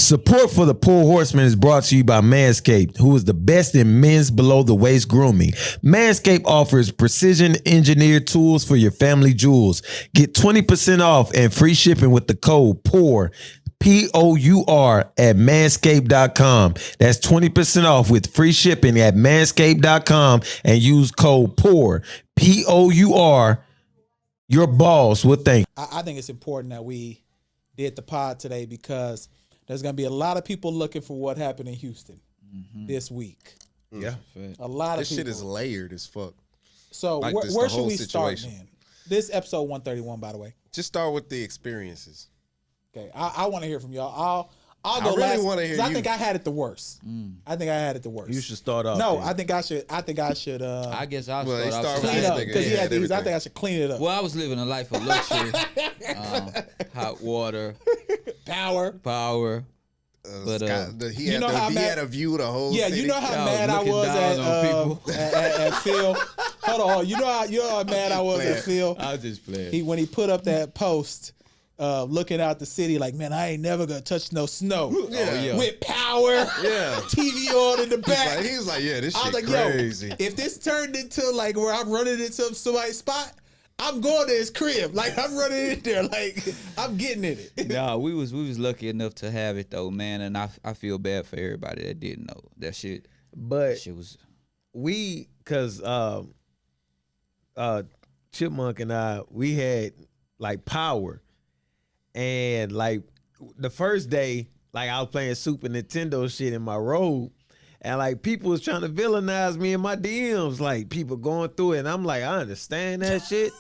Support for the Pour Horsemen is brought to you by Manscaped, who is the best in men's below-the-waist grooming. Manscaped offers precision-engineered tools for your family jewels. Get 20% off and free shipping with the code POUR, POUR, at manscaped.com. That's 20% off with free shipping at manscaped.com and use code POUR, POUR. Your boss will thank you. I think it's important that we did the pod today because there's going to be a lot of people looking for what happened in Houston this week. Yeah. A lot of this people. shit is layered as fuck. So like where should we situation. start, man? This episode 131, by the way. Just start with the experiences. Okay, I want to hear from y'all. I'll go really last. wanna hear 'cause I you. think I had it the worst. I think I had it the worst. You should start off. No, then. I think I should. I guess I'll Well, start off. start with clean this up nigga. because he had these. I everything. think I should clean it up. Well, I was living a life of luxury, hot water, Power. power. But he you had know how he mad- had a view of the whole Yeah, city. you know how Y'all mad I looking was down on people. at Phil. Hold on, you know how mad I was at Phil. I just played. When he put up that post, looking out the city, like, man, I ain't never gonna touch no snow. Yeah. With power, Yeah. TV on in the back. He was like, yeah, this I was shit like, crazy. yo, if this turned into like where I'm running into somebody's spot, I'm going to his crib. Like I'm running in there, like I'm getting in it. Nah, we was lucky enough to have it though, man, and I feel bad for everybody that didn't know that shit. But Shit was cause Chipmunk and I, we had like power, and like the first day, like I was playing Super Nintendo shit in my robe, and like people was trying to villainize me in my DMs, like people going through it, and I'm like, I understand that shit,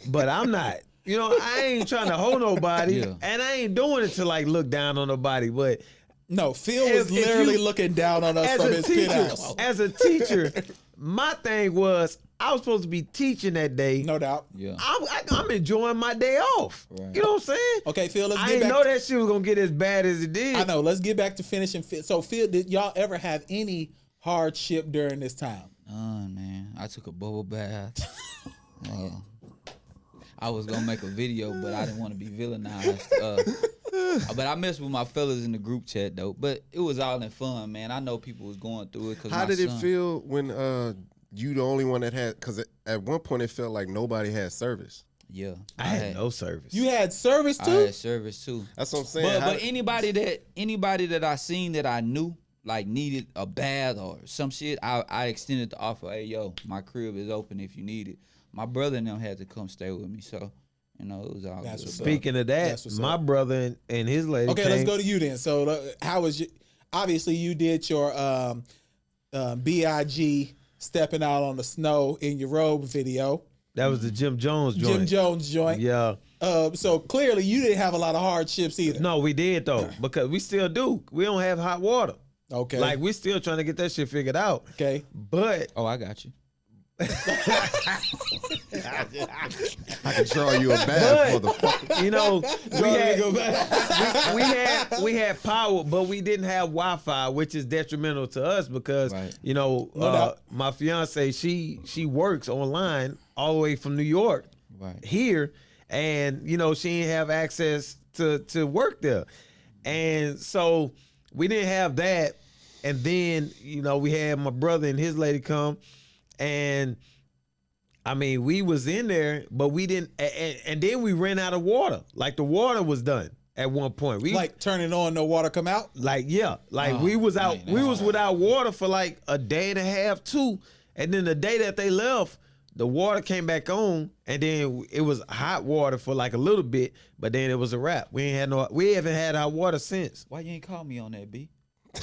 but I'm not. You know, I ain't trying to hold nobody, Yeah. and I ain't doing it to like look down on nobody, but No, Phil was If literally you- looking down on us as from a his teacher, penthouse. as a teacher, my thing was I was supposed to be teaching that day. No doubt. yeah. I'm enjoying my day off. Right. You know what I'm saying? Okay, Phil, let's I get didn't back. know that shit was gonna get as bad as it did. I know. Let's get back to finishing. So, Phil, did y'all ever have any hardship during this time? Man, I took a bubble bath. I was gonna make a video, but I didn't want to be villainized. But I messed with my fellas in the group chat though. But it was all in fun, man. I know people was going through it. How did it feel when you the only one that had? Because at one point it felt like nobody had service. Yeah, I had no service. You had service I too? had service too. That's what I'm saying. But anybody that I seen that I knew like needed a bath or some shit, I extended the offer. Hey yo, my crib is open if you need it. My brother and them had to come stay with me, so you know it was all That's good. what's up. Speaking of That's that, what's my up. brother and his lady. Okay, let's go to you then. So, how was you? Obviously, you did your BIG stepping out on the snow in your robe video. That was the Jim Jones joint. Jim Jones joint. Yeah. So clearly, you didn't have a lot of hardships either. No, we did though, because we still do. We don't have hot water. Okay. Like we still trying to get that shit figured out. Okay. But Oh, I got you. I can draw you a bath, motherfucker. you know, we had power, but we didn't have Wi-Fi, which is detrimental to us because Right. you know doubt. my fiance she works online all the way from New York Right. here, and you know she didn't have access to work there, and so we didn't have that, and then you know we had my brother and his lady come, and I mean, we was in there, but we didn't, and then we ran out of water. Like the water was done at one point. We Like turn it on, no water come out. we was out. man, We was without water for like a day and a half, too. And then the day that they left, the water came back on, and then it was hot water for like a little bit, but then it was a wrap. We haven't had hot water since. Why you ain't call me on that, B? So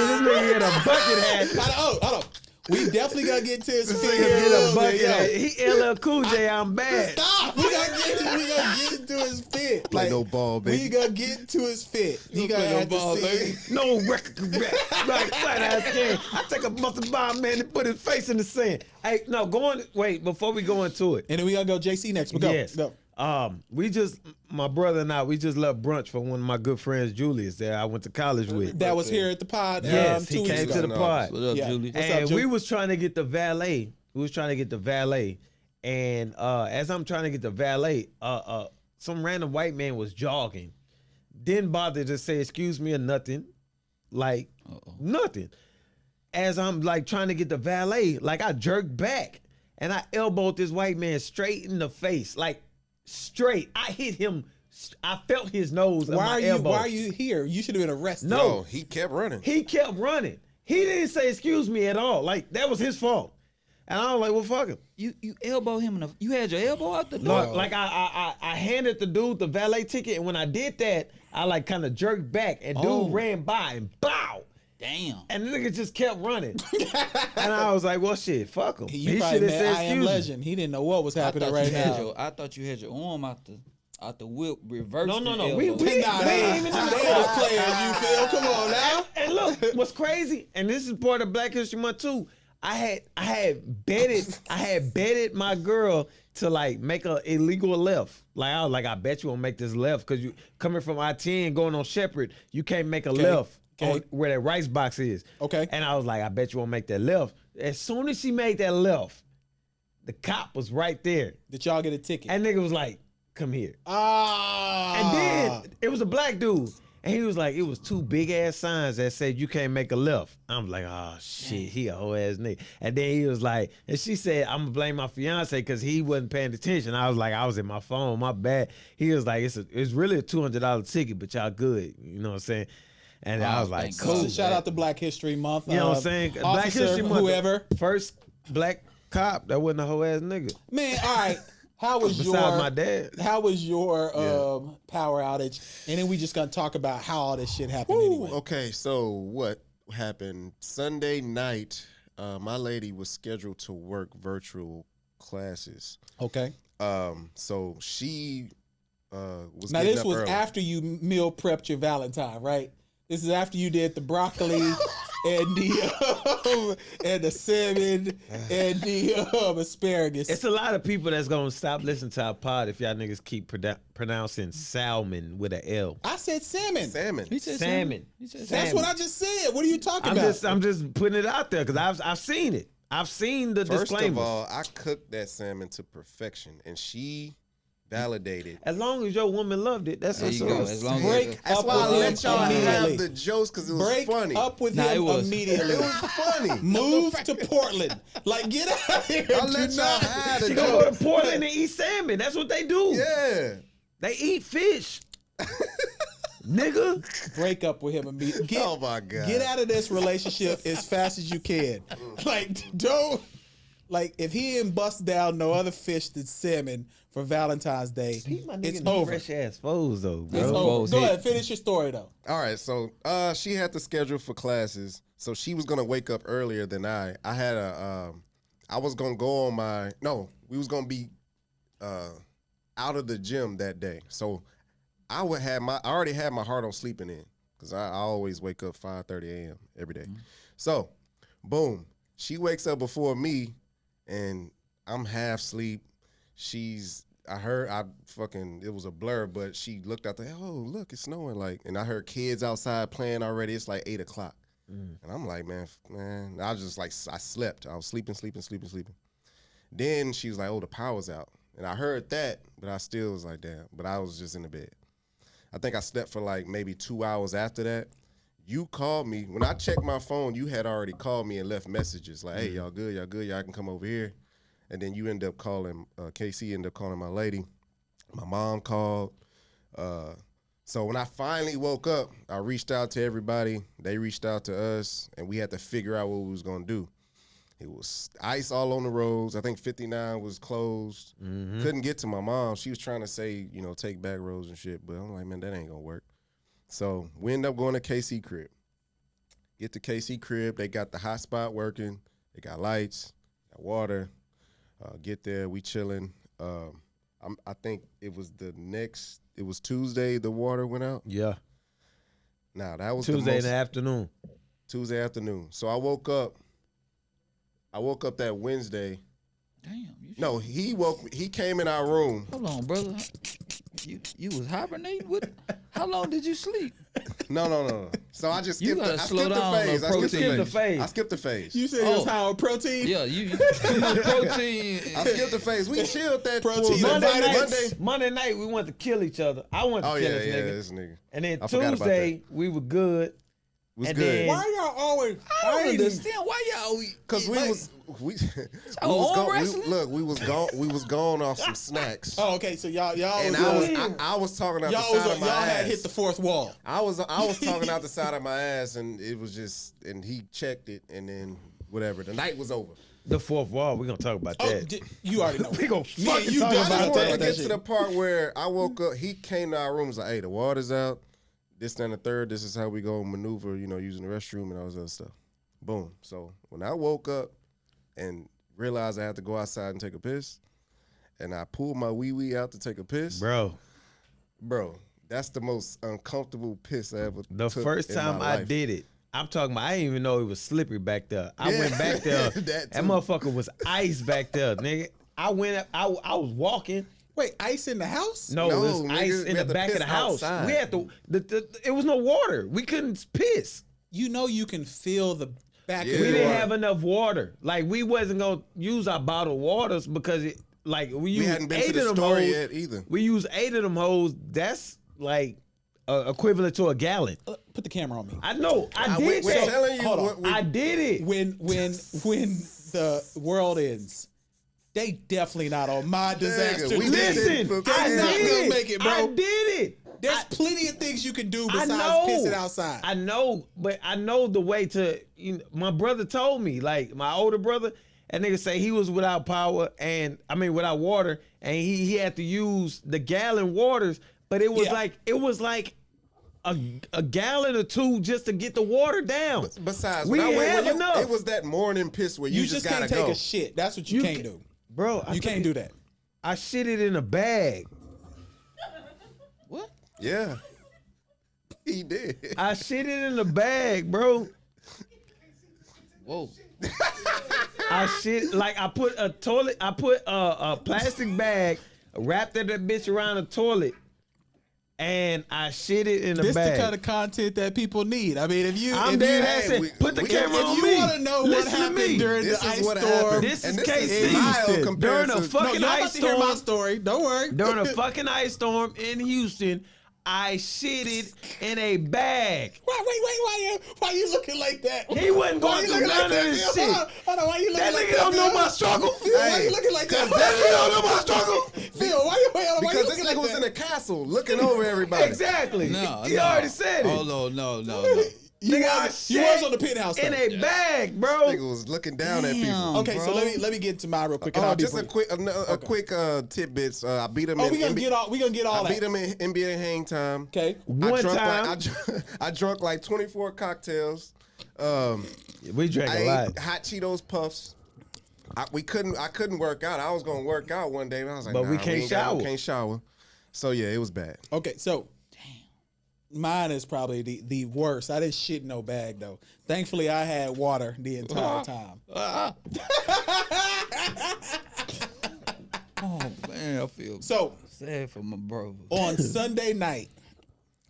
this nigga had a bucket hat. Hold on. We definitely gotta get to his This feet nigga here. get a a little bucket bit, hat. yo. He LL Cool J, I'm bad. Stop! We gotta get into his fit. Play no ball, baby. We gotta get into his fit. He gotta play no have ball, to see. No record correct. Right, flat ass game. I take a muscle bomb man and put his face in the sand. Hey, no, wait, before we go into it. And then we gotta go JC next. But go. Yes. Go. My brother and I, we just left brunch for one of my good friends, Julius, that I went to college with. That was here at the pod. Yes, 2 he weeks came ago. to the pod. What up, Yeah. Julie? What's up, And Ju? we was trying to get the valet. And as I'm trying to get the valet, some random white man was jogging Didn't bother to say excuse me or nothing. Like, nothing. As I'm like trying to get the valet, like I jerked back and I elbowed this white man straight in the face. Like, straight. I hit him. I felt his nose on my elbow. Why are you here? You should have been arrested. No, he kept running. He kept running. He didn't say excuse me at all. Like, that was his fault. And I was like, well, fuck him. You elbow him you had your elbow out the door. No, like I handed the dude the valet ticket, and when I did that, I like kind of jerked back, and dude ran by and bow. Damn. And the nigga just kept running. And I was like, well, shit, fuck him. You He probably should have met said I Am excuse me. Legend. He didn't know what was happening right now. I thought you had your arm out the whip, reverse. No. the We elbow. ain't They even was playing you, Phil. Come on now. And look, what's crazy, and this is part of Black History Month too. I had betted my girl to like make a illegal left. Like I was like, I bet you won't make this left because you coming from I-10 going on Shepherd, you can't make a left on where that rice box is. Okay. And I was like, I bet you won't make that left. As soon as she made that left, the cop was right there. Did y'all get a ticket? And nigga was like, come here. Ah. And then it was a black dude. And he was like, it was two big ass signs that said you can't make a left. I'm like, oh shit, he a whole ass nigga. And then he was like, and she said, I'm gonna blame my fiance because he wasn't paying attention. I was like, I was in my phone, my bad. He was like, it's really a $200 ticket, but y'all good. You know what I'm saying? And I was like, thank cool. God. Shout out to Black History Month. You know what I'm saying? Black Officer, History Month. whoever. First black cop that wasn't a whole ass nigga. Man, all right. How was Besides my dad. How was your power outage? And then we just gonna talk about how all this shit happened anyway. Okay, so what happened Sunday night? My lady was scheduled to work virtual classes. Okay. So she was Now getting this up was early. after you meal prepped your Valentine, right? This is after you did the broccoli and the salmon and the asparagus. It's a lot of people that's gonna stop listening to our pod if y'all niggas keep pronouncing salmon with an L. I said salmon. Salmon. He said Salmon. He said That's what I just said. What are you talking about? I'm just putting it out there because I've seen it. I've seen the First disclaimers. of all, I cooked that salmon to perfection, and she validated. As long as your woman loved it, that's There what's you go. up. As long Break as That's up why I with let him y'all immediately. have the jokes because it was Break funny. up with Nah, it him was. immediately. It was funny. Move to Portland. Like, get out of here. I let Do y'all not- have the She gonna go jokes. to Portland and eat salmon. That's what they do. Yeah. They eat fish. Nigga. Break up with him immediately. Oh my God. Get out of this relationship as fast as you can. Like, don't. Like, if he ain't bust down no other fish than salmon for Valentine's Day, it's over. Fresh ass foes though, It's bro. over. Foes Go hit. ahead, finish your story though. All right, so she had to schedule for classes, so she was gonna wake up earlier than I. I had I was gonna go on my we was gonna be out of the gym that day, so I already had my heart on sleeping in because I always wake up 5:30 a.m. every day. So, boom, she wakes up before me, and I'm half asleep. It was a blur, but she looked out there, oh, look, it's snowing. And I heard kids outside playing already. It's like 8 o'clock. And I'm like, man, I was just like, I slept. I was sleeping. Then she was like, oh, the power's out. And I heard that, but I still was like, damn. But I was just in the bed. I think I slept for like maybe 2 hours after that. You called me. When I checked my phone, you had already called me and left messages like, hey, y'all good, y'all can come over here. And then you end up calling, KC ended up calling my lady. My mom called. So when I finally woke up, I reached out to everybody. They reached out to us, and we had to figure out what we was going to do. It was ice all on the roads. I think 59 was closed. Couldn't get to my mom. She was trying to say, take back roads and shit. But I'm like, man, that ain't going to work. So we end up going to KC crib. Get to KC crib. They got the hot spot working. They got lights, got water. Get there. We chilling. I think it was Tuesday the water went out. Yeah. Now that was Tuesday in the afternoon. Tuesday afternoon. So I woke up that Wednesday. Damn. He came in our room. Hold on, brother. You was hibernating with? How long did you sleep? No. So I just You skipped. gotta I slow skipped the down on phase. the I skipped protein. the the phase. phase. I skipped the phase. You said it was high on protein. Yeah, you too much protein. I skipped the phase. We chilled that Protein full and vitamins. Monday night, we wanted to kill each other. I wanted to Oh kill yeah, this yeah, nigga. this nigga And then I forgot about Tuesday, we were good. was And good. then- Why y'all always? I don't ain't understand why y'all. Cause we like, was we arm gone. wrestling? Look, we was gone off some snacks. Oh, okay. So y'all And I was talking out the side of my y'all ass. had hit the fourth wall. I was talking out the side of my ass, and it was just, and he checked it, and then whatever. The night was over. The fourth wall, we're going to talk about Oh, that. you already know. We gonna Me fucking and you talk done I about just talked wanted about to that get to shit. the part where I woke up. He came to our room. Was like, "Hey, the water's out. This, that, and the third. This is how we go maneuver. You know, using the restroom and all this other stuff." Boom. So when I woke up and realized I had to go outside and take a piss, and I pulled my wee wee out to take a piss, Bro, that's the most uncomfortable piss I ever. the took first in time my I life. did it, I'm talking about, I didn't even know it was slippery back there. I Yeah. went back there. That that too. motherfucker was ice back there, nigga. I was walking. Wait, ice in the house? No, No, it was nigga, ice we in the had to back of piss the house. outside. We had to, it was no water. We couldn't piss. You know you can feel the back Yeah. of We the didn't water. have enough water. Like, we wasn't going to use our bottled waters because it, like, we We used hadn't been 8 to the of them store hoes. yet either. We used 8 of them hoes. That's like equivalent to a gallon. Put the camera on me. I know. I did We're that. telling you Hold on. what we I did it. When the world ends, they definitely not on my disaster. we list. did Listen, it. I They're not did gonna it. make it, bro. I did it. There's plenty of things you can do I besides know. pissing outside. I know, but I know the way to. You know, my brother told me, like my older brother, that nigga say he was without power and without water, and he had to use the gallon waters, but it was like a gallon or two just to get the water down. Besides, we when I didn't went, have when you- enough, it was that morning piss where you just can't gotta take go. a shit. That's what you can't do. bro. You can't do that. I shit it in a bag. What? Yeah, he did. I shit it in a bag, bro. Whoa. I shit like I put a plastic bag, wrapped that bitch around the toilet, and I shit it in a This bag. the kind of content that people need. I mean, if you I'm if dead you, ass. hey, Said, we- put the we- camera if on you me. want to know what Listen to happened me. during This the is ice what storm, happened. This is And this KC. is mild During compared a to- no, fucking y'all about ice to hear my storm. story. Don't worry. During a fucking ice storm in Houston, I shitted in a bag. Why you looking like that? He wasn't Why going you through looking none like of that, this Phil? shit. Hold on, why you looking That like nigga that? don't know Phil? my struggle. Phil, why you looking like that? That nigga don't know my struggle. Phil, why you Because this looking nigga like was that? in the castle looking over everybody. Exactly. No, he no. already said it. Oh no. You Nigga, I was, you was shit on the penthouse in though. a bag, bro. Nigga was looking down at people. Damn. Okay, so bro. let me get into mine real quick. And I'll Oh, be just a brief. quick tidbits. I beat him. Oh, in we gonna NBA get all I beat that. him in NBA hang time. Okay. One time. I drunk like 24 cocktails. We drank I a lot. ate hot Cheetos puffs. I couldn't work out. I was gonna work out one day, but I was like, But we nah, can't ain't got no- shower. Can't shower. So yeah, it was bad. Okay, so mine is probably the worst. I didn't shit in no bag though. Thankfully, I had water the entire time. Oh man, I feel So sad for my brother. on Sunday night,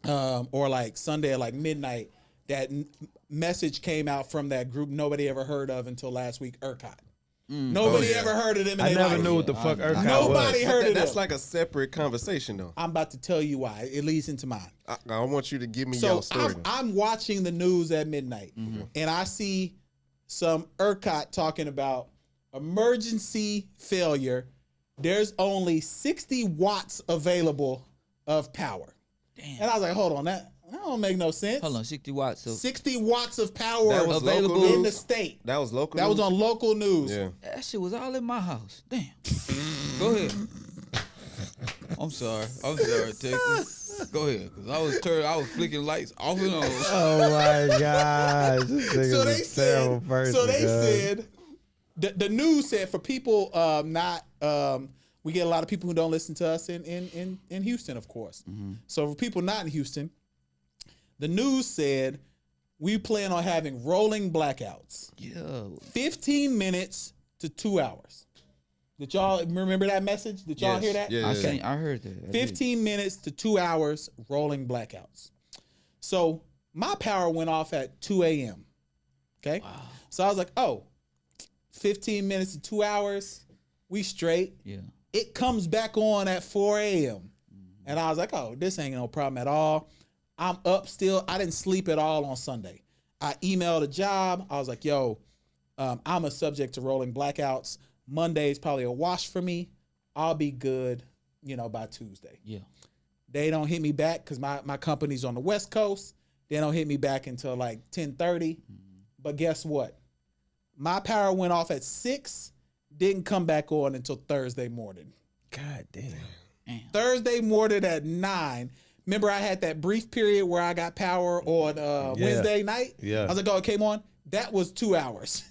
or like Sunday at like midnight, that message came out from that group nobody ever heard of until last week, ERCOT. Nobody Oh, yeah. ever heard of them in I their never life. knew what the fuck ERCOT Nobody was. heard of That's them. like a separate conversation though. I'm about to tell you why. It leads into mine. I want you to give me So your story. I'm watching the news at midnight, and I see some ERCOT talking about emergency failure. There's only 60 watts available of power. Damn. And I was like, hold on, that don't make no sense. Hold on, 60 watts. So 60 watts of power That was available local in the news? state. That was local. That was news? on local news. Yeah. that shit was all in my house. Damn. Go ahead. I'm sorry, Texas. Go ahead, cause I was flicking lights off and on. Oh my God. This So nigga's they a terrible said. person, So they dog. said. The news said for people not. We get a lot of people who don't listen to us in Houston, of course. So for people not in Houston, the news said we plan on having rolling blackouts, Yo, 15 minutes to 2 hours. Did y'all remember that message? Did y'all Yes. hear that? Yeah. I heard that. I did. 15 minutes to 2 hours rolling blackouts. So My power went off at 2 a.m. Okay? Wow. So I was like, oh, 15 minutes to 2 hours, we straight. Yeah. It comes back on at 4 a.m. And I was like, oh, this ain't no problem at all. I'm up still. I didn't sleep at all on Sunday. I emailed a job. I was like, yo, I'm a subject to rolling blackouts. Monday's probably a wash for me. I'll be good, by Tuesday. Yeah. They don't hit me back because my company's on the West Coast. They don't hit me back until like 10:30. But guess what? My power went off at 6, didn't come back on until Thursday morning. God damn. Thursday morning at 9. Remember I had that brief period where I got power on Wednesday night? Yeah. I was like, oh, it came on? That was 2 hours.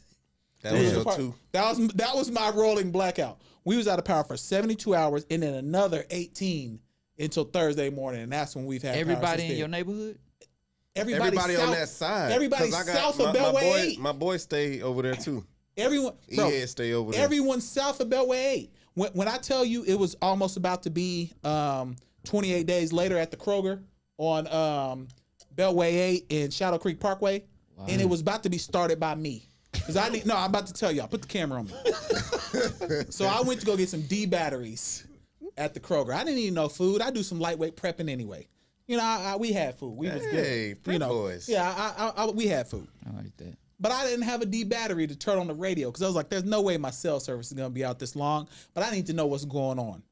That was your 2. That was my rolling blackout. We was out of power for 72 hours and then another 18 until Thursday morning. And that's when we've had everybody in your neighborhood? Everybody on that side. Everybody south of Beltway 8. My boy stay over there too. Everyone, bro, stay over there. Everyone south of Beltway 8. When I tell you it was almost about to be 28 days later at the Kroger on Beltway 8 in Shadow Creek Parkway, and it was about to be started by me. Because I'm about to tell y'all. Put the camera on me. So I went to go get some D batteries at the Kroger. I didn't eat no food. I do some lightweight prepping anyway. We had food. We was good. Hey, boys. Yeah, we had food. I like that. But I didn't have a D battery to turn on the radio because I was like, there's no way my cell service is going to be out this long, but I need to know what's going on.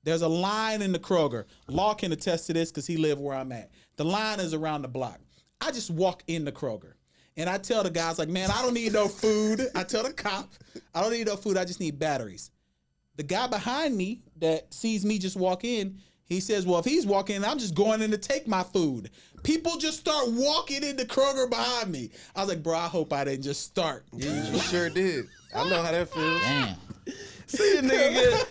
There's a line in the Kroger. Law can attest to this because he lived where I'm at. The line is around the block. I just walk in the Kroger. And I tell the guys, like, man, I don't need no food. I tell the cop, I don't need no food. I just need batteries. The guy behind me that sees me just walk in, he says, well, if he's walking in, I'm just going in to take my food. People just start walking into Kroger behind me. I was like, bro, I hope I didn't just start. Yeah, you sure did. I know how that feels. Damn. See a nigga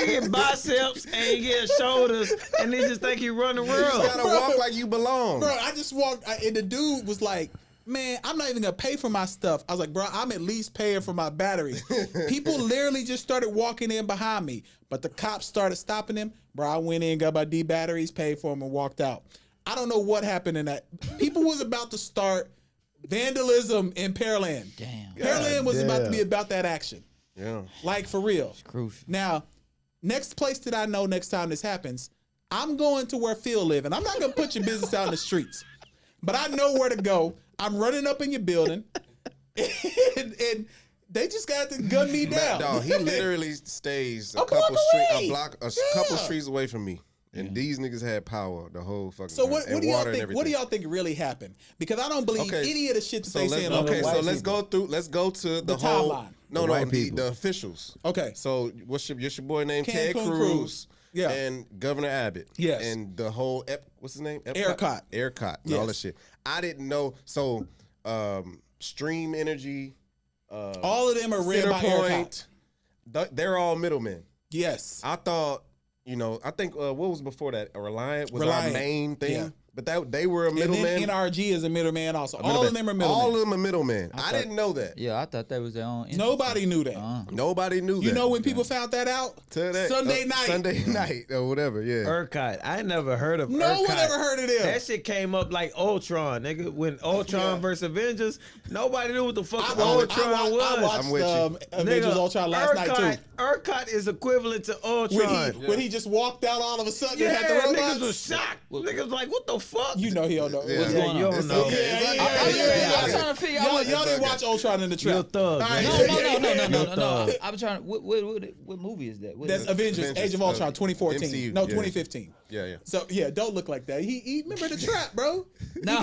get biceps and he get shoulders and they just think he run the world. You gotta walk like you belong. Bro, I just walked and the dude was like, man, I'm not even gonna pay for my stuff. I was like, bro, I'm at least paying for my batteries. People literally just started walking in behind me, but the cops started stopping them. Bro, I went in, got my D batteries, paid for them, and walked out. I don't know what happened in that. People was about to start vandalism in Pearland. Damn. Pearland was about to be about that action. Yeah. Like, for real. It's crucial. Now, next place that I know next time this happens, I'm going to where Phil live, and I'm not gonna put your business out in the streets, but I know where to go. I'm running up in your building, and they just got to gun me down. Dog, he literally stays a couple streets away from me. And these niggas had power the whole fucking time. So what do y'all think? What do y'all think really happened? Because I don't believe any of the shit that they saying. So let's go to the whole timeline. The officials. Okay. So what's your boy named Ted Cancun Cruz? Yeah. And Governor Abbott. Yes. And the whole what's his name? ERCOT. ERCOT. And all that shit. I didn't know. So Stream Energy. All of them are ran by ERCOT. They're all middlemen. Yes. I thought. I think what was before that? Reliant was our main thing. Yeah. But they were a middleman. And NRG is a middleman also. All of them are middlemen. All of them are middlemen. I didn't know that. Yeah, I thought that was their own. Nobody knew that. Nobody knew that. You know when people found that out? Sunday night. Sunday night or whatever, yeah. ERCOT. I never heard of ERCOT. No one ever heard of them. That shit came up like Ultron, nigga. When Ultron versus Avengers, nobody knew what the fuck Ultron was. I watched Avengers Ultron last night too. ERCOT is equivalent to Ultron. When he just walked out all of a sudden and had the robots. Niggas was shocked. Niggas was like, what the fuck? You know he don't know. Yeah. What's going on? You don't know. I'm trying to figure out. Y'all didn't watch Ultron in the Trap. You're a thug. No. I'm trying. What movie is that? That's Avengers, Age of Ultron, 2014. MCU, no, 2015. Yeah. So don't look like that. He remember the Trap, bro. No.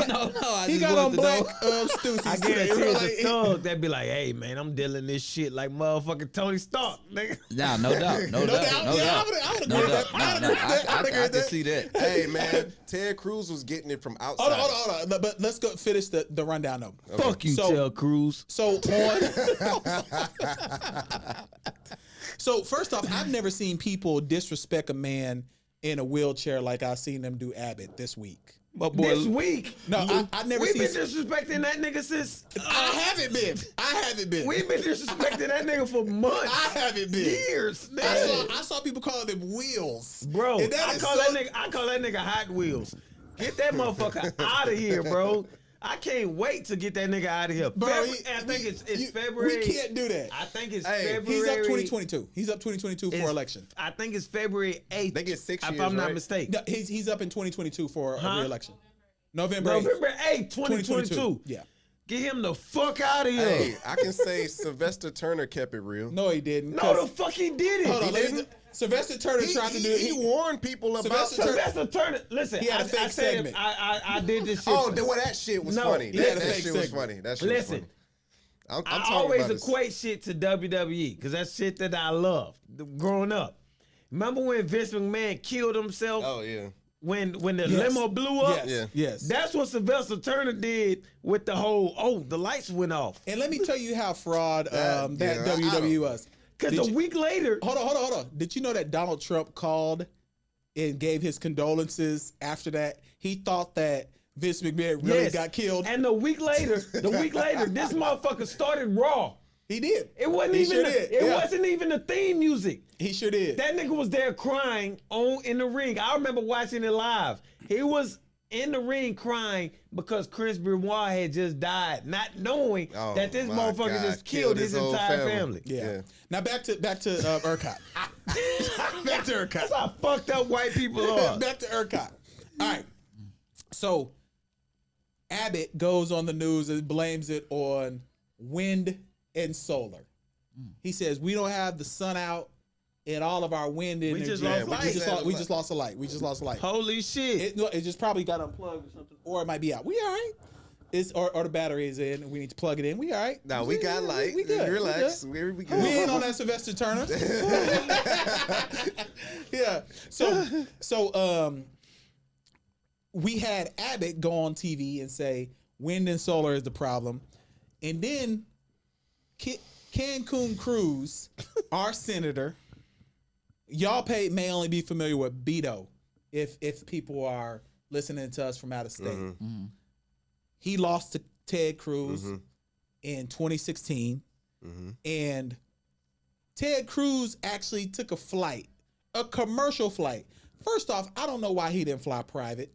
He got on black Stussy. I guarantee it's a thug that be like, hey man, I'm dealing this shit like motherfucking Tony Stark, nigga. Nah, no doubt. I can see that. Hey man, Ted Cruz was getting it from outside. Hold on. But let's go finish the rundown though. Okay. Fuck you, Ted Cruz. So So first off, I've never seen people disrespect a man in a wheelchair like I've seen them do Abbott this week. But boy, this week, no, I never seen. We've been disrespecting that nigga since. I haven't been. We've been disrespecting that nigga for months. I haven't been. Years. I saw people calling them wheels, bro. I call that nigga Hot Wheels. Get that motherfucker out of here, bro. I can't wait to get that nigga out of here. Bro, I think it's February. We can't do that. I think it's Hey, February. He's up 2022. He's up 2022 for election. I think it's February 8th. They get 6 if years, I'm not right? mistaken. No, he's up in 2022 for a re-election. November 8th, 2022. Yeah. Get him the fuck out of here. Hey, I can say Sylvester Turner kept it real. No, he didn't. No, the fuck he did it. Hold on, He let me- didn't? Sylvester Turner tried to do it. He warned people about. Sylvester Turner. Listen, He had a I fake said segment. I did this shit. Oh, that shit was No, funny. he had a That fake shit was segment. funny. That shit Listen, was funny. I'm I talking always about this. equate shit to WWE because that's shit that I love growing up. Remember when Vince McMahon killed himself? Oh yeah. When the limo blew up? Yes. Yeah. Yes. That's what Sylvester Turner did with the whole, the lights went off. And let me tell you how fraud that yeah, WWE was. Because a week later, Hold on. Did you know that Donald Trump called and gave his condolences after that? He thought that Vince McMahon really yes, got killed. and the week later, this motherfucker started Raw. He did. It wasn't He even sure the, did. it Yeah. wasn't even the theme music. He sure did. That nigga was there crying in the ring. I remember watching it live. He was in the ring crying because Chris Benoit had just died, not knowing Oh, that this my motherfucker God. just killed his whole entire family. Yeah. Now back to ERCOT. Back to ERCOT. That's how fucked up white people are. Back to ERCOT. All right. So Abbott goes on the news and blames it on wind and solar. He says we don't have the sun out and all of our wind energy. just lost light. We just lost a light. We just lost a light. Holy shit. It just probably got unplugged or something, or it might be out. We all right. Or the battery is in. We need to plug it in. We all right. Now we got light. We good. Relax. We We good. ain't on that Sylvester Turner. Yeah. So we had Abbott go on TV and say wind and solar is the problem, and then Cancun Cruz, our senator, y'all may only be familiar with Beto if people are listening to us from out of state. He lost to Ted Cruz in 2016, and Ted Cruz actually took a flight, a commercial flight. First off, I don't know why he didn't fly private.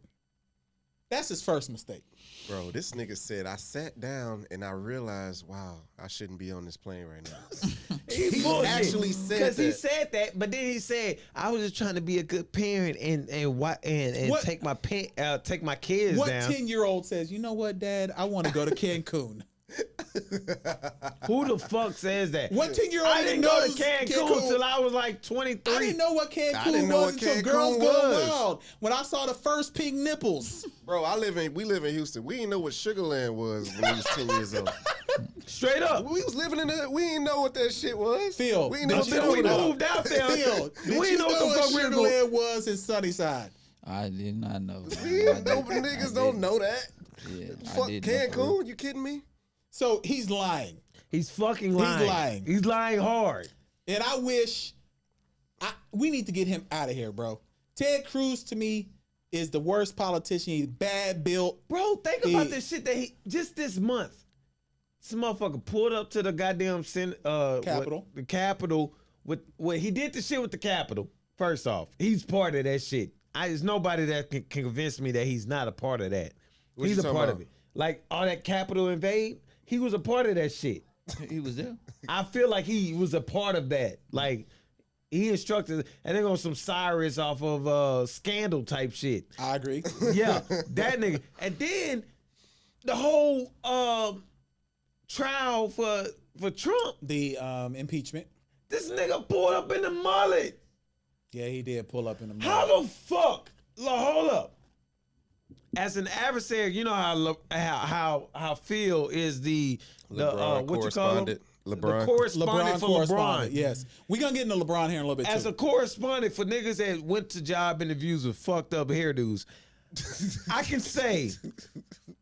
That's his first mistake. Bro, this nigga said, I sat down and I realized, wow, I shouldn't be on this plane right now. He actually said because he that. said that, but then he said, "I was just trying to be a good parent and What- take my kids What down." 10-year-old says, you know what, Dad? I want to go to Cancun. Who the fuck says that? What 10-year-old I didn't go to knows Cancun till I was like 23. I didn't know what I Cancun didn't know was what until Cancun Girls Gone was. Wild. When I saw the first pink nipples. Bro, we live in Houston. We didn't know what Sugarland was when we was 10 years old. Straight up. We was living in we didn't know what that shit was. Phil, we didn't know did what you we that was. moved out there. Phil, did We you didn't know what know the fuck we were going. Sugarland was in Sunnyside? I did not know. We didn't know, niggas don't know that. Yeah, Fuck Cancun, you kidding me? So he's lying. He's fucking lying. lying. He's lying hard. And I wish we need to get him out of here, bro. Ted Cruz to me is the worst politician. He's bad built. Bro, think about this shit that he just this month. This motherfucker pulled up to the goddamn Capitol. The Capitol with what he did the shit with the Capitol. First off, he's part of that shit. There's nobody that can convince me that he's not a part of that. What He's you a talking part about? of it. Like all that Capitol invade, he was a part of that shit. He was there. I feel like he was a part of that. Like he instructed, and then on some Cyrus off of Scandal type shit. I agree. Yeah, that nigga. And then the whole trial for Trump. The impeachment. This nigga pulled up in the mullet. Yeah, he did pull up in the How the fuck? Hold up. As an adversary, you know how Phil is the LeBron what you call him? correspondent. The LeBron. correspondent for LeBron. Yes. We're going to get into LeBron here in a little bit As too. a correspondent for niggas that went to job interviews with fucked up hairdos, I can say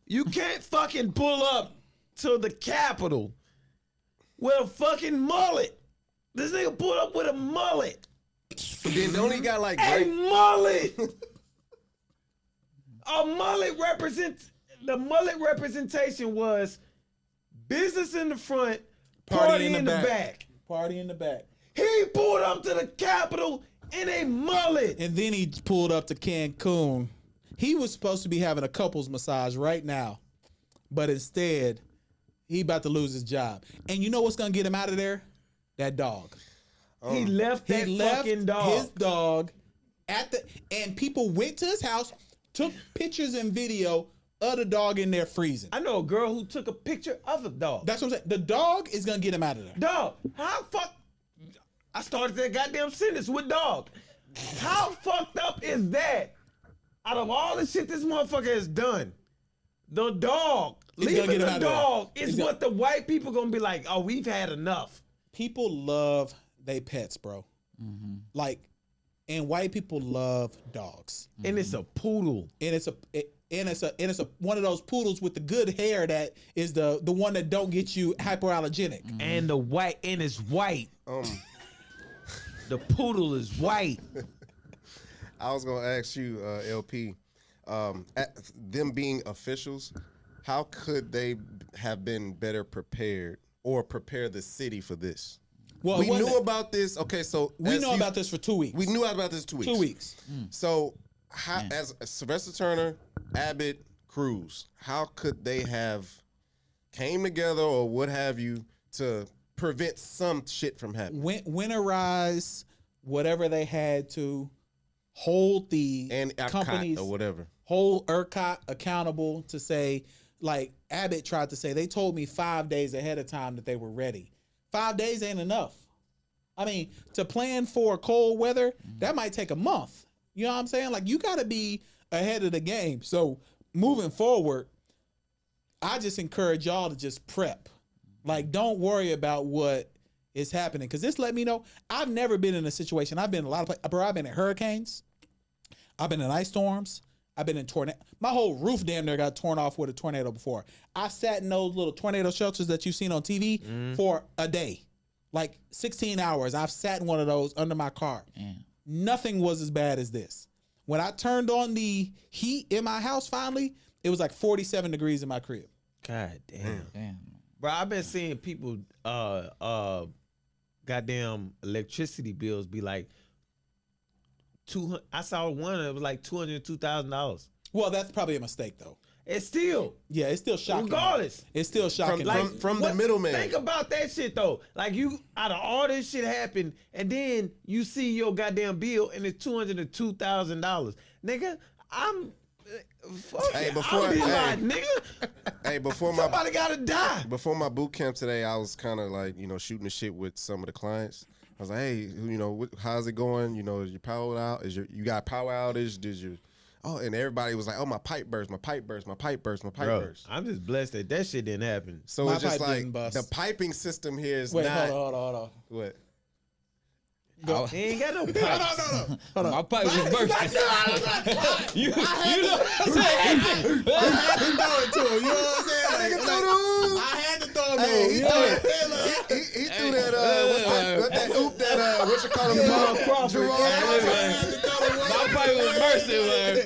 you can't fucking pull up to the Capitol with a fucking mullet. This nigga pulled up with a mullet. Then don't he got like A great mullet. A mullet the mullet representation was business in the front, party in the back. Party in the back. He pulled up to the Capitol in a mullet. And then he pulled up to Cancun He was supposed to be having a couples massage right now, but instead, he about to lose his job. And you know what's gonna get him out of there? That dog. He left that fucking dog. His dog and people went to his house, took pictures and video of the dog in there freezing. I know a girl who took a picture of a dog. That's what I'm saying. The dog is gonna get him out of there. Dog, how fuck? I started that goddamn sentence with dog. How fucked up is that? Out of all the shit this motherfucker has done, the dog, leaving the dog is what the white people gonna be like, oh, we've had enough. People love they pets, bro. Like, and white people love dogs. And it's a poodle. And it's a one of those poodles with the good hair that is the one that don't get you hypoallergenic. And it's white. The poodle is white. I was gonna ask you, LP, them being officials, how could they have been better prepared or prepare the city for this? Well, we knew about this. Okay, so we know about this for 2 weeks. We knew about this 2 weeks. 2 weeks. So, how, as Sylvester Turner, Abbott, Cruz, how could they have came together or what have you to prevent some shit from happening? Winterize whatever they had to, hold the And companies or whatever. Hold ERCOT accountable to say, like Abbott tried to say, they told me 5 days ahead of time that they were ready. 5 days ain't enough. I mean, to plan for cold weather, that might take a month. You know what I'm saying? Like, you got to be ahead of the game. So moving forward, I just encourage y'all to just prep. Like, don't worry about what is happening. Because this let me know, I've never been in a situation. I've been in a lot of places. Bro, I've been in hurricanes. I've been in ice storms. I've been in tornado. My whole roof damn near got torn off with a tornado before. I sat in those little tornado shelters that you've seen on TV for a day. Like 16 hours. I've sat in one of those under my car. Nothing was as bad as this. When I turned on the heat in my house finally, it was like 47 degrees in my crib. God damn. Bro, I've been seeing people goddamn electricity bills be like I saw one that was like $202,000. Well, that's probably a mistake though. It's still. Yeah, it's still shocking. Regardless. It's still shocking. From the middleman. Think about that shit though. Like, you, out of all this shit happened, and then you see your goddamn bill and it's $202,000. Nigga, I'm fuck Hey, it. before- I'll be hey. like, nigga, Hey, before somebody gotta die. Before my boot camp today, I was kind of like, shooting the shit with some of the clients. I was like, hey, how's it going? Is your power out? You got power outage? Did you? Oh, and everybody was like, oh, my pipe burst, my pipe burst, my pipe burst, my pipe Bro, burst. I'm just blessed that shit didn't happen. So My it's just pipe like didn't bust. the piping system here is Wait, not. hold on. What? He ain't got no pipes. No. My pipe was bursting. I had to throw it to him. You know what I'm saying? I had to throw it to Hey, him. he You know threw what I'm it. saying? Look, He threw that. What's that oop? That what you call him? My pipe was bursting, man.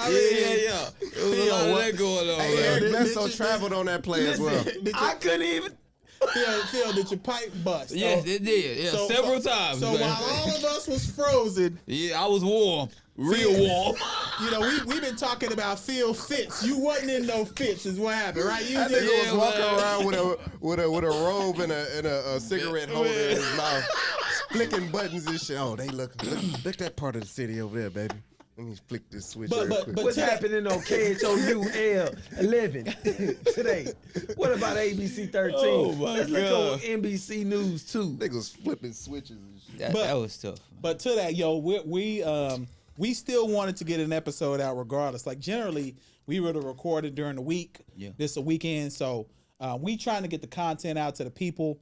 Yeah. There was a lot of that going on, Hey, man. Eric Bledsoe traveled on that play as well. I couldn't even. Phil, did your pipe bust? Yes, it did. Yeah, several times. So man. while all of us was frozen, Yeah, I was warm. Real warm. we've been talking about Phil fits. You wasn't in no fits, is what happened, right? You That did. nigga was walking man. around with a robe and a cigarette holder in his mouth, flicking buttons and shit. Oh, they look that part of the city over there, baby. Let me flick this switch. real quick. What's happening on KHOU 11 today? What about ABC 13? Oh, my Let's look God. on NBC News 2. Niggas flipping switches and shit. That was tough. But to that, we still wanted to get an episode out regardless. Like, generally, we would have recorded during the week. Yeah. This a weekend, so we trying to get the content out to the people.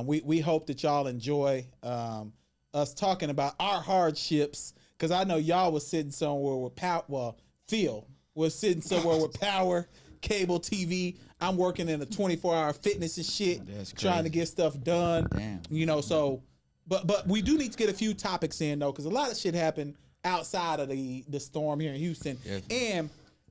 We hope that y'all enjoy us talking about our hardships, because I know y'all was sitting somewhere with power. Well, Phil was sitting somewhere with power, cable TV. I'm working in a 24-hour fitness and shit, That's trying to crazy. get stuff done. Damn. So, but we do need to get a few topics in though, because a lot of shit happened outside of the storm here in Houston. Definitely. And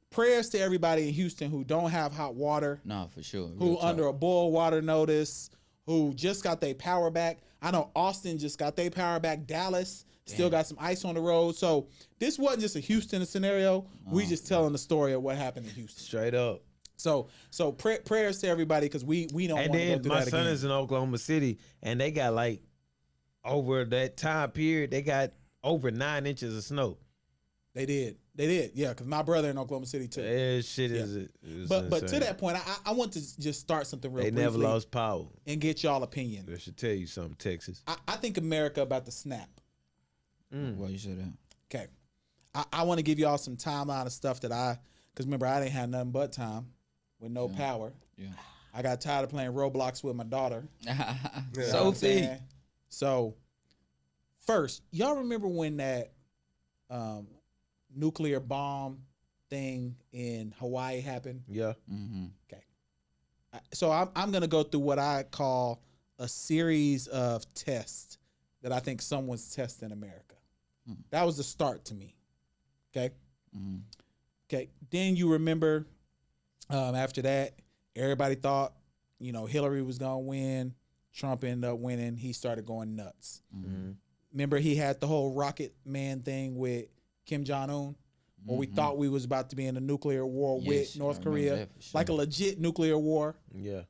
prayers to everybody in Houston who don't have hot water, No, for sure. Real who talk. under a boil water notice, who just got their power back. I know Austin just got their power back. Dallas Still got some ice on the road. So this wasn't just a Houston scenario. We just telling the story of what happened in Houston. Straight up. So prayers to everybody because we don't want to And go then through my that son again. is in Oklahoma City, and they got like over that time period, they got over 9 inches of snow. They did. Yeah, because my brother in Oklahoma City too. That shit is But to insane. that point, I want to just start something real They briefly never lost power. and get y'all opinion. I should tell you something, Texas. I think America about to snap. Why you say that? Okay. I want to give y'all some timeline of stuff that because remember, I didn't have nothing but time with no power. Yeah. I got tired of playing Roblox with my daughter. You know what I'm Sophie. saying? So, first, y'all remember when that nuclear bomb thing in Hawaii happened? Yeah. Mm-hmm. Okay. So I'm going to go through what I call a series of tests that I think someone's testing America. That was the start to me. Okay. Okay. Then you remember after that, everybody thought, Hillary was going to win. Trump ended up winning. He started going nuts. Remember he had the whole Rocket Man thing with Kim Jong-un, where we thought we was about to be in a nuclear war Yes, with I North remember Korea, that for sure. like a legit nuclear war. Yeah.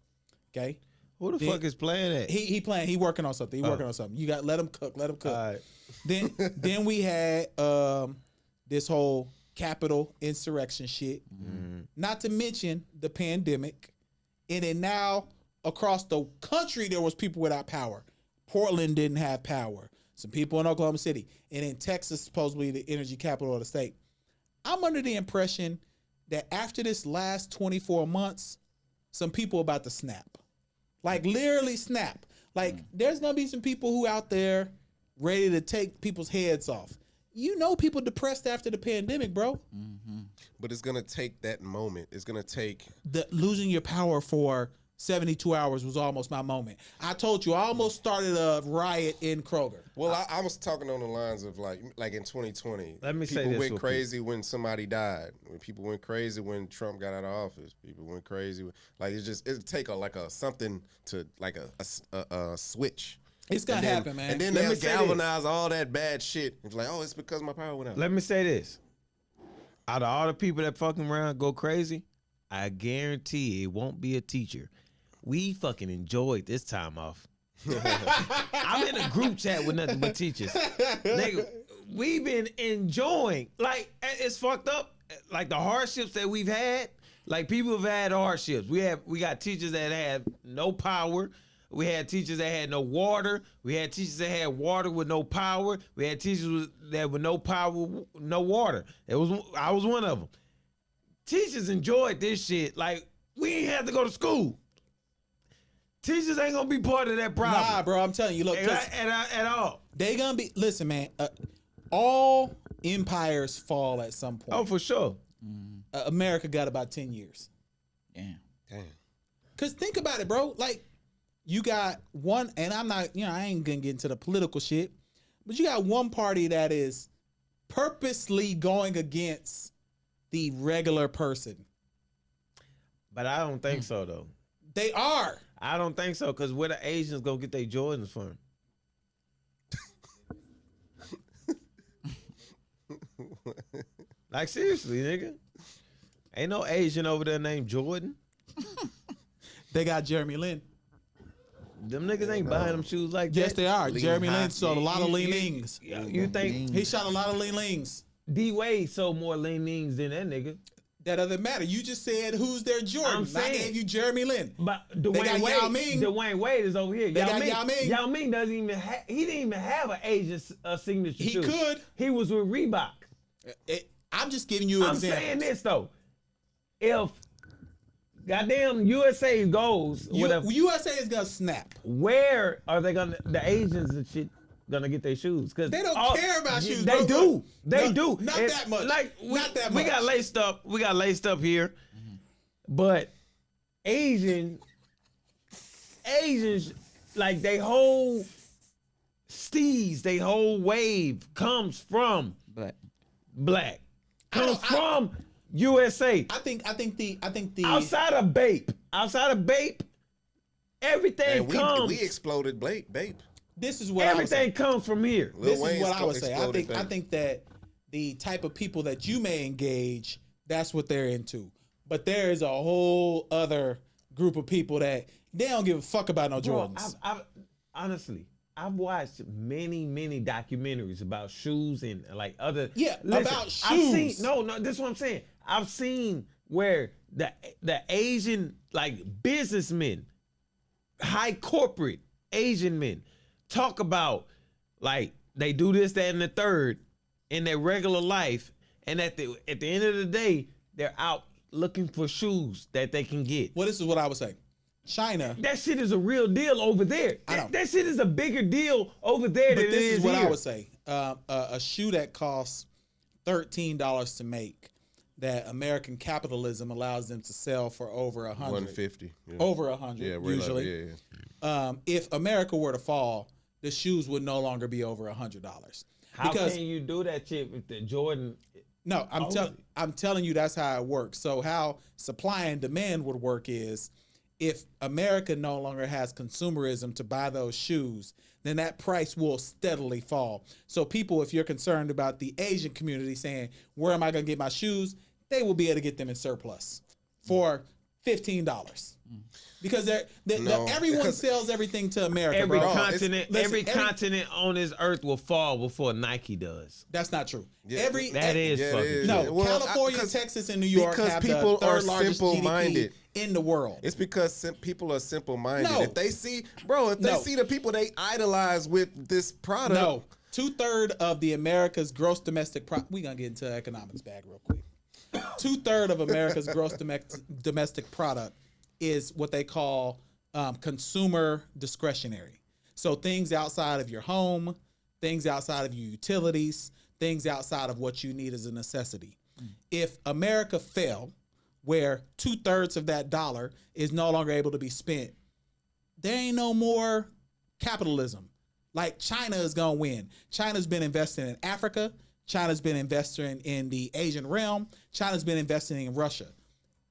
Okay. Who the Then- fuck is playing that? He playing. He working on something. He working on something. You got let him cook. Let him cook. All right. Then we had this whole Capitol insurrection shit. Not to mention the pandemic, and then now across the country there was people without power. Portland didn't have power. Some people in Oklahoma City, and in Texas, supposedly the energy capital of the state. I'm under the impression that after this last 24 months, some people about to snap. Like literally snap. Like there's gonna be some people who out there ready to take people's heads off. People depressed after the pandemic, bro. But it's gonna take that moment. It's gonna take. The losing your power for 72 hours was almost my moment. I told you I almost started a riot in Kroger. Well, I was talking on the lines of like in 2020. Let me say people this went real crazy when somebody died. When people went crazy when Trump got out of office. People went crazy. It'd take something to like a switch. It's gonna happen, man. And then Let they'll me say galvanize all that bad shit. It's like, oh, it's because my power went out. Let me say this. Out of all the people that fucking around go crazy, I guarantee it won't be a teacher. We fucking enjoyed this time off. I'm in a group chat with nothing but teachers. Nigga, we've been enjoying. Like, it's fucked up. Like the hardships that we've had. Like people have had hardships. We got teachers that had no power. We had teachers that had no water. We had teachers that had water with no power. We had teachers that with no power, no water. I was one of them. Teachers enjoyed this shit. Like we ain't had to go to school. Teachers ain't gonna be part of that problem. Nah, bro, I'm telling you, look, at all. they gonna be. Listen, man, all empires fall at some point. Oh, for sure. America got about 10 years. Damn. Damn. Cause think about it, bro. Like you got one, and I'm not, I ain't gonna get into the political shit, but you got one party that is purposely going against the regular person. But I don't think so though. They are. I don't think so, because where the Asians gonna get their Jordans from? Like seriously, nigga. Ain't no Asian over there named Jordan. They got Jeremy Lin. Them niggas ain't buying them shoes like Yes, that. they are. Lean Jeremy high. Lin sold a lot of Lean Lings. You think He shot a lot of Lean Lings. D Wade sold more lean leans than that nigga? That doesn't matter. You just said who's their Jordan. I'm I saying. gave you Jeremy Lin. But got Dwayne Yao Wade, Ming. Dwayne Wade is over here. They got Yao Ming. Yao Ming doesn't even he didn't even have an Asian signature He shoe. could. He was with Reebok. I'm just giving you I'm examples. saying this though. If goddamn USA goes, whatever, USA is gonna snap. where are they gonna the Asians and shit gonna get their shoes? Because They don't care about shoes, They bro. do. They No, do. not And, that much. Like Not that we much. got laced up. We got laced up here, but Asians, like they whole steez, they whole wave comes from black. Comes from USA. I think the Outside of Bape, everything And comes. we exploded Bape. this is what I would say. Everything comes from here. This Lil is what Wayne's I would say. I exploding think thing. that the type of people that you may engage, that's what they're into. But there is a whole other group of people that they don't give a fuck about no Bro, Jordans. honestly, I've watched many documentaries about shoes and like other. Yeah, about I've shoes. seen, no, this is what I'm saying. I've seen where the Asian like businessmen, high corporate Asian men, talk about like they do this, that, and the third in their regular life, and at the end of the day, they're out looking for shoes that they can get. Well, this is what I would say. China. That shit is a real deal over there. I know. That shit is a bigger deal over there But than it this is what here. I would say. A shoe that costs $13 to make, that American capitalism allows them to sell for over 100. 150. Yeah. Over 100, Yeah, we're usually. Like, yeah. If America were to fall, the shoes would no longer be over $100. How Because can you do that shit with the Jordan? no, I'm telling you that's how it works. So how supply and demand would work is, if America no longer has consumerism to buy those shoes, then that price will steadily fall. So people, if you're concerned about the Asian community saying, where am I going to get my shoes? They will be able to get them in surplus for $15. Because everyone because sells everything to America, Every bro. continent, listen, every continent on this earth will fall before Nike does. That's not true. Yeah, That is Yeah, it fucking is. true. No, Well, California, because- Texas, and New York because have people the are third largest simple-minded. GDP in the world. It's because people are simple-minded. No. If they see, bro, they No. see the people they idolize with this product. No, 2/3 of the America's gross domestic product. We gonna get into the economics bag real quick. 2/3 of America's gross domestic product is what they call consumer discretionary. So things outside of your home, things outside of your utilities, things outside of what you need as a necessity. If America fell, where 2/3 of that dollar is no longer able to be spent, there ain't no more capitalism. Like China is gonna win. China's been investing in Africa. China's been investing in the Asian realm. China's been investing in Russia.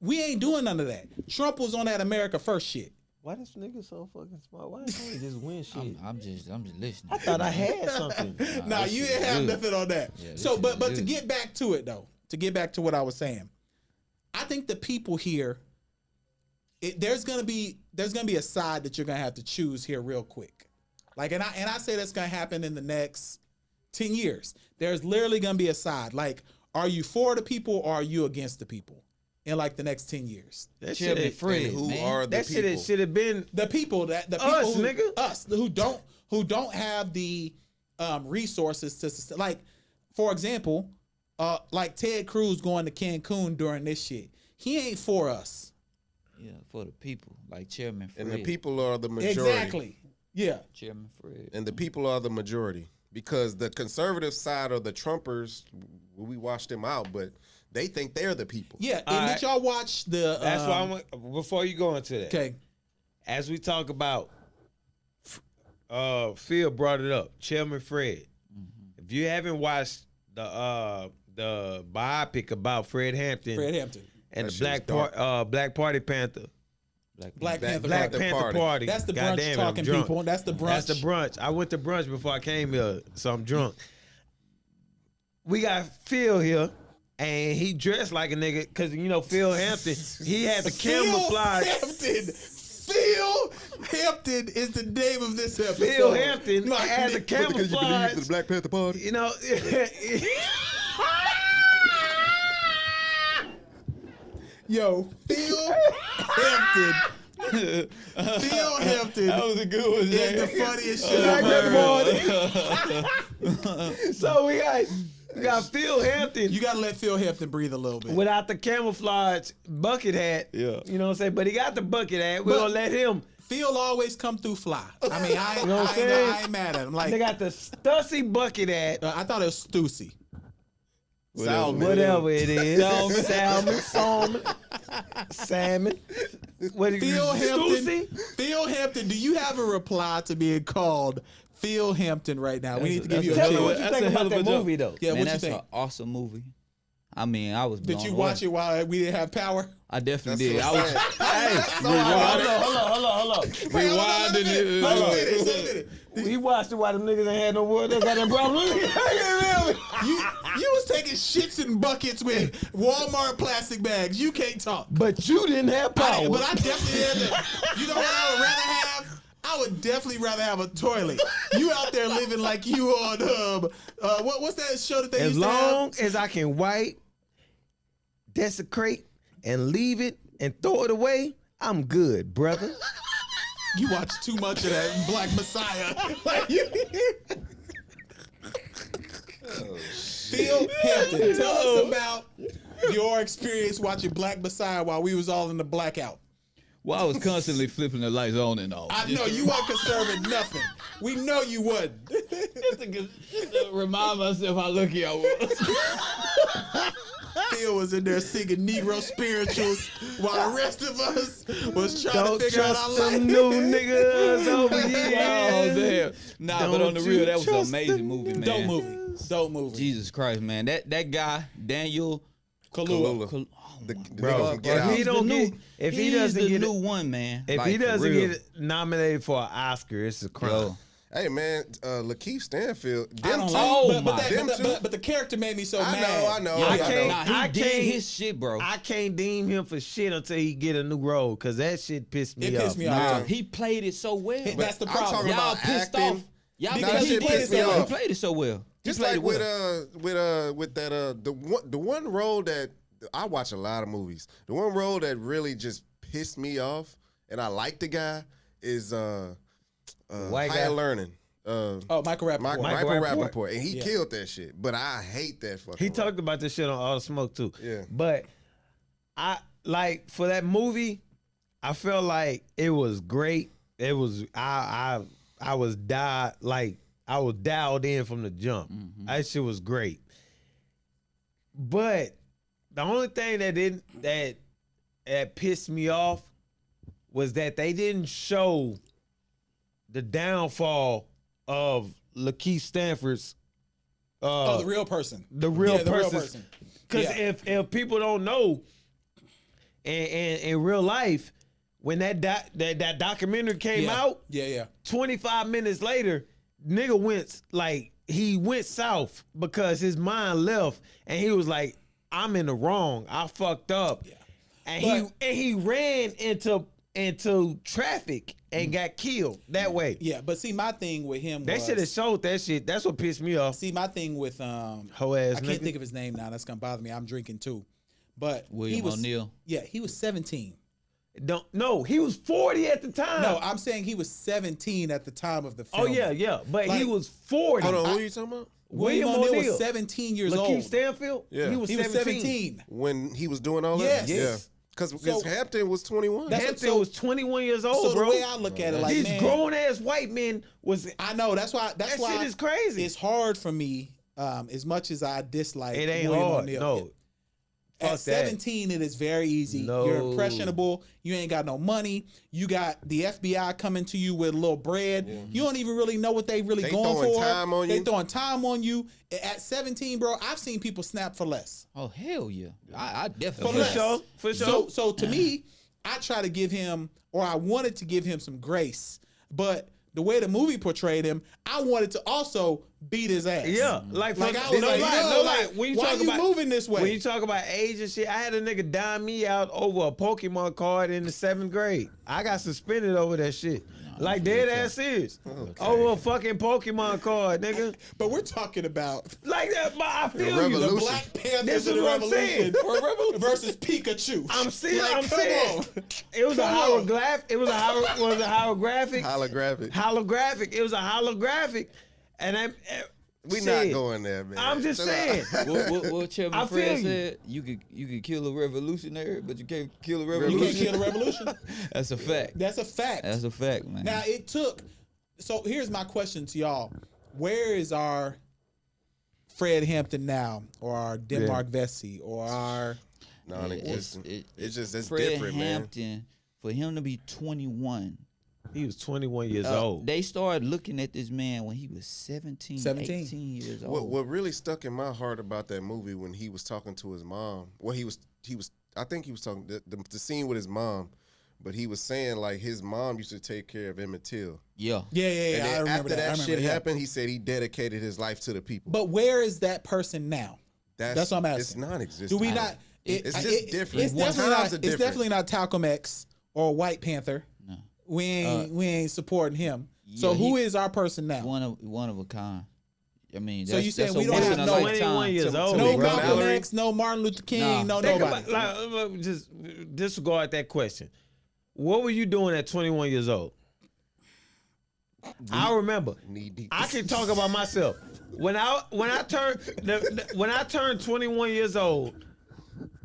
We ain't doing none of that. Trump was on that America first shit. Why this nigga so fucking smart? Why can't he just win shit? I'm just listening. I thought I had something. Nah, you didn't have nothing on that. Yeah, So, this but is to good. get back to it though, to get back to what I was saying, I think the people here, there's gonna be a side that you're gonna have to choose here real quick. Like, and I say that's gonna happen in the next 10 years. There's literally gonna be a side. Like, are you for the people or are you against the people in like the next 10 years? That Chill me shit, free. And who man. are the that people? shit should have been. The people that the Us, people nigga. us who don't have the resources to like, for example, like Ted Cruz going to Cancun during this shit. He ain't for us. Yeah, for the people, like Chairman Fred. And the people are the majority. Exactly. Yeah. Chairman Fred. And the people are the majority. Because the conservative side or the Trumpers, we wash them out, but they think they're the people. Yeah. All And right. did y'all watch the? That's why I'm. Before you go into that, Okay. as we talk about, Phil brought it up. Chairman Fred. If you haven't watched the biopic about Fred Hampton, Fred Hampton. and That the shit was Black Party Panther, Black Panther. Black Party. Panther Party. That's the God brunch damn it, I'm talking drunk. people. That's the brunch. That's the brunch. I went to brunch before I came here, so I'm drunk. We got Phil here, and he dressed like a nigga because you know Phil Hampton. He had the camouflage. Phil Hampton is the name of this episode. Phil Hampton My had the nigga. camouflage. Black Panther Party? You know. Yo, Phil Hampton. Phil Hampton That was a good one. is the funniest shit Black I've Panther heard. Party. So we got Phil Hampton You gotta let Phil Hampton breathe a little bit. without the camouflage bucket hat. Yeah. You know what I'm saying? But he got the bucket hat. We're But- gonna let him. Phil always come through fly. I mean, You know what I'm saying? I ain't mad at him. Like, They got the Stussy bucket hat. I thought it was Stussy. Salmon. Whatever it is. Salmon. What is Phil Hampton. Stussy? Phil Hampton, do you have a reply to being called Phil Hampton right now? We need to give you a Tell me chance. what you That's think a hell about of that a movie, though. Yeah, Man, what you that's think? an awesome movie. I mean, I was blown Did you away. watch it while we didn't have power? I definitely That's did. I what was. I'm saying. Hey, Hold on. Wait, hold on, let me finish. Let me finish. He watched it while them niggas ain't had no word. They got that problem. You was taking shits in buckets with Walmart plastic bags. You can't talk. But you didn't have power. But I definitely had that. You know what I would rather have? I would definitely rather have a toilet. You out there living like you on what's that show that they As used to have? long as I can wipe, desecrate, and leave it and throw it away, I'm good, brother. You watch too much of that Black Messiah. Like you. Phil Hampton, tell us about your experience watching Black Messiah while we was all in the blackout. Well, I was constantly flipping the lights on and off. I know you weren't conserving nothing. We know you wasn't. Just to remind myself how lucky I was. Phil was in there singing Negro spirituals while the rest of us was trying to figure out our Don't trust them life. new niggas over here. Oh, damn. Nah, but on the Don't real, you that was an trust amazing them movie, man. Dope movie. Jesus Christ, man. That guy, Daniel Kaluuya. The Bro, nigga from Get if Out. he don't get, if he doesn't the get, new one, man. if Like, he for doesn't real. get nominated for an Oscar, it's a crime. Yo, Hey man, Lakeith Stanfield. I don't Them like, Oh, but, them two. but the character made me so I mad. know. yeah, I I can't- know. Nah, he I did can't- his shit, bro. I can't deem him for shit until he get a new role, cause that shit pissed me It off. pissed me off. Nah, Yeah. he played it so well. That's the I'm problem. talking Y'all about pissed acting. off. Y'all Because because he he played played it it so so well. well. He played it so well. He Just played like it well. with that the one role that I watch a lot of movies. The one role that really just pissed me off, and I like the guy is White Higher guy? Learning. Michael Rappaport. Michael Rappaport. Rappaport, and he Yeah. killed that shit. But I hate that fucking. He role. talked about this shit on All the Smoke too. Yeah. But I like for that movie, I felt like it was great. It was I was I was dialed in from the jump. That shit was great. But the only thing that pissed me off was that they didn't show the downfall of Lakeith Stanford's the real person. the real Yeah, the real person. person. Because Yeah. if people don't know, in real life, when that documentary came out, Yeah. 25 minutes later, nigga went south because his mind left, and he was like, "I'm in the wrong. I fucked up." Yeah. And he ran into traffic and got killed that way. Yeah, but see, my thing with him That was, shit has showed that shit. That's what pissed me off. see, my thing with Hoe ass I can't nigga. think of his name now. That's gonna bother me. I'm drinking too, but he William was O'Neal. Yeah, he was 17. No, he was 40 at the time. No, I'm saying he was 17 at the time of the film. Oh yeah, but he Like- was 40. Hold on, who are you talking about? William O'Neal was 17 years Lakeith old. Stanfield. Yeah. he was He was 17. 17. When he was doing all Yes. that? Yes. Because So- Hampton was 21. That's- Hampton so- was 21 years old, So bro. the way I look at it, like These man, grown ass white men was. I know that's why That why shit is crazy. It's hard for me, as much as I dislike It ain't William hard. O'Neal. No, At fuck that. 17, it is very easy. No. You're impressionable. You ain't got no money. You got the FBI coming to you with a little bread. You don't even really know what they really They going throwing for. time on They you. throwing time on you. At 17, bro, I've seen people snap for less. Oh hell yeah! I For definitely. less. sure, for sure. So to me, I try to give him, or I wanted to give him some grace, but the way the movie portrayed him, I wanted to also beat his ass. Yeah, like Like I was like, yo, like, when you why talk you about moving this way? When you talk about age and shit, I had a nigga dime me out over a Pokemon card in the 7th grade. I got suspended over that shit. Like dead ass serious. Over a fucking Pokemon card, nigga. But we're talking about Like that, but I feel you. revolution. the Black Panthers This of is the what I'm saying. Revolution versus Pikachu. I'm saying, Like, I'm come saying, on. it was a Come on. holograph. It was a holographic. Holographic. Holographic. It was a holographic, and We shit. not going there, man. I'm just Chill out. saying. What I Chairman feel Fred you. said, you could kill a revolutionary, but you can't kill a You revolution. can't kill the revolution. That's a fact. That's a fact. That's a fact, man. Now it took. So here's my question to y'all: where is our Fred Hampton now, or our Denmark Vesey, or our? Non-existent. It's just it's Fred different, man. Hampton, for him to be 21. He was 21 years old. They started looking at this man when he was 17, 17. 18 years old. What really stuck in my heart about that movie when he was talking to his mom? Well, he was. I think he was talking the scene with his mom But he was saying like his mom used to take care of Emmett Till. Yeah. Yeah. And I then remember after that I shit yeah. happened, he said he dedicated his life to the people. But where is that person now? That's what I'm asking. It's non-existent. Do we not? It's just different. It's definitely Times are not. It's different. definitely not Talcum X or White Panther. No. We ain't supporting him. So yeah, who is our person now? One of a kind. I mean, So you saying that's we a don't once have in a no lifetime 21 years to- old. No Bro, Malcolm Mallory. X, no Martin Luther King, Nah. no Think nobody. about, like, just disregard that question. What were you doing at 21 years old? I remember. Knee deep. I can talk about myself. When I turned 21 years old,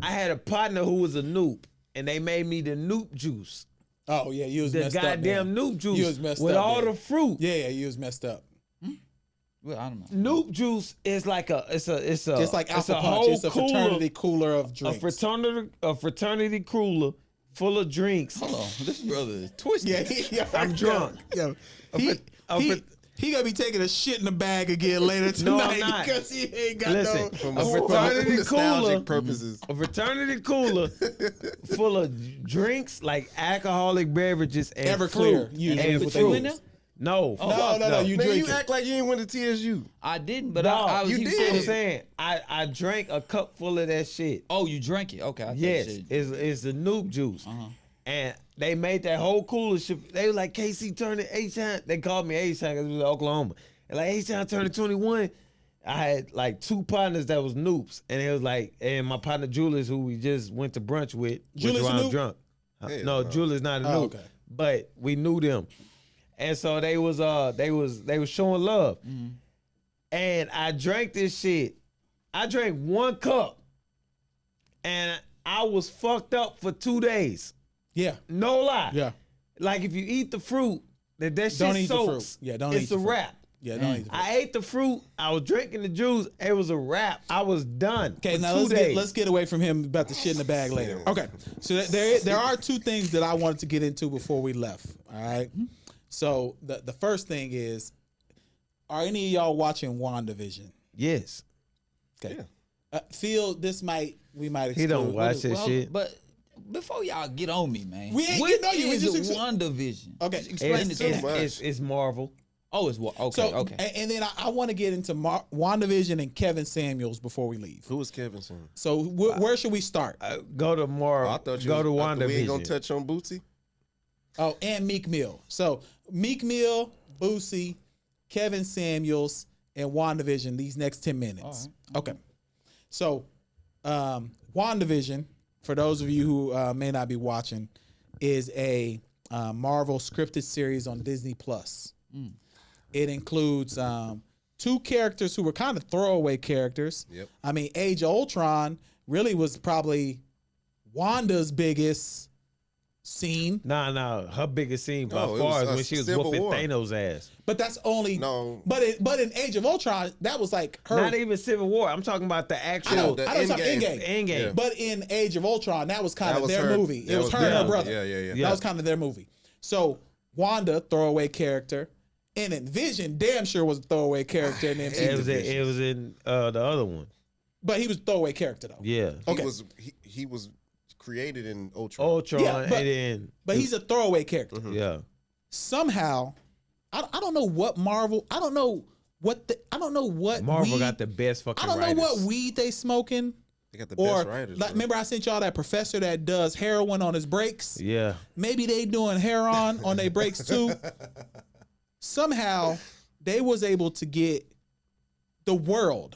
I had a partner who was a noob, and they made me the noob juice. Oh yeah, you was The messed up. goddamn man. noob juice You was messed with up, all man. the fruit. Yeah, you was messed up. Well, I don't know. Noob juice is like it's Like Alpha a Punch. whole It's a fraternity cooler of drinks. a fraternity cooler full of drinks. Hold on, this brother is twisted. Yeah, I'm drunk. Yeah. A frat- He gonna be taking a shit in the bag again later No, tonight I'm not. because he ain't got Listen, no. a fraternity nostalgic cooler, purposes. a fraternity cooler full of drinks like alcoholic beverages and Everclear, fruit. usually and is what they fruit. use. there? No, No, fuck no, you Man, drink you it. act like you ain't went to TSU. I didn't, but No, I was. you he did. said I'm it. saying I drank a cup full of that shit. Oh, you drank it? Okay. I thought Yes, you said- it's the noob juice. And they made that whole cooler shit. They were like, KC turning H-Town. They called me H-Town because it was Oklahoma. And like H-Town turning 21. I had like two partners that was noobs. And it was like, and my partner Julius, who we just went to brunch with, Julius which a I'm noob? drunk. Hell No, no. Julius not a noob. okay. But we knew them. And so they was showing love. And I drank this shit. I drank one cup. And I was fucked up for 2 days. Yeah, No lie. yeah. Like if you eat the fruit, that shit Don't eat the fruit. soaks. Yeah, don't it's eat the a fruit. wrap. Yeah, don't eat the fruit. I ate the fruit. I was drinking the juice. It was a wrap. I was done. Okay, for now 2 days. let's get away from him about the shit in the bag later. Okay, so there are two things that I wanted to get into before we left. All right, so the first thing is, are any of y'all watching WandaVision? Yes. Okay, Yeah. Phil, we might exclude. He don't watch that Well, shit. but before y'all get on me, man, We ain't what getting on you, we is just WandaVision? Okay. Just explain it It's, to it's, me. it's, it's Marvel. Oh, it's what? Okay, So okay. and then I want to get into WandaVision and Kevin Samuels before we leave. Who was Kevin Samuels? So where should we start? Go to Marvel. I thought you go to we ain't gonna WandaVision. touch on Bootsy. Oh, and Meek Mill. So Meek Mill, Boosie, Kevin Samuels, and WandaVision these next 10 minutes. Okay. So WandaVision, for those of you who may not be watching, is a Marvel scripted series on Disney Plus. It includes two characters who were kind of throwaway characters. Yep. I mean, Age of Ultron really was probably Wanda's biggest scene, Nah. Her biggest scene by No, it far was, is when uh, she was Civil whooping War. Thanos' ass. but that's only No. But in Age of Ultron, that was like her. Not even Civil War. I'm talking about the I actual know, the I know, it's not Endgame. Endgame. Endgame. Yeah. But in Age of Ultron, that was kind That of was their her- movie. It that was was her and their her movie. brother. Yeah. That was kind of their movie. So Wanda, throwaway character, and then Vision, damn sure was a throwaway character in the It was, MCU. it was in the other one. But he was a throwaway character though. Yeah. Okay. He was created in Ultron. Ultron Yeah, but- and then But he's a throwaway character. yeah. Somehow, I don't know what Marvel. I don't know what Marvel weed, got the best fucking I don't know writers. what weed they smoking. They got the Or best writers. like, bro. remember I sent y'all that professor that does heroin on his breaks? Yeah. Maybe they doing heroin on their breaks too. Somehow they was able to get the world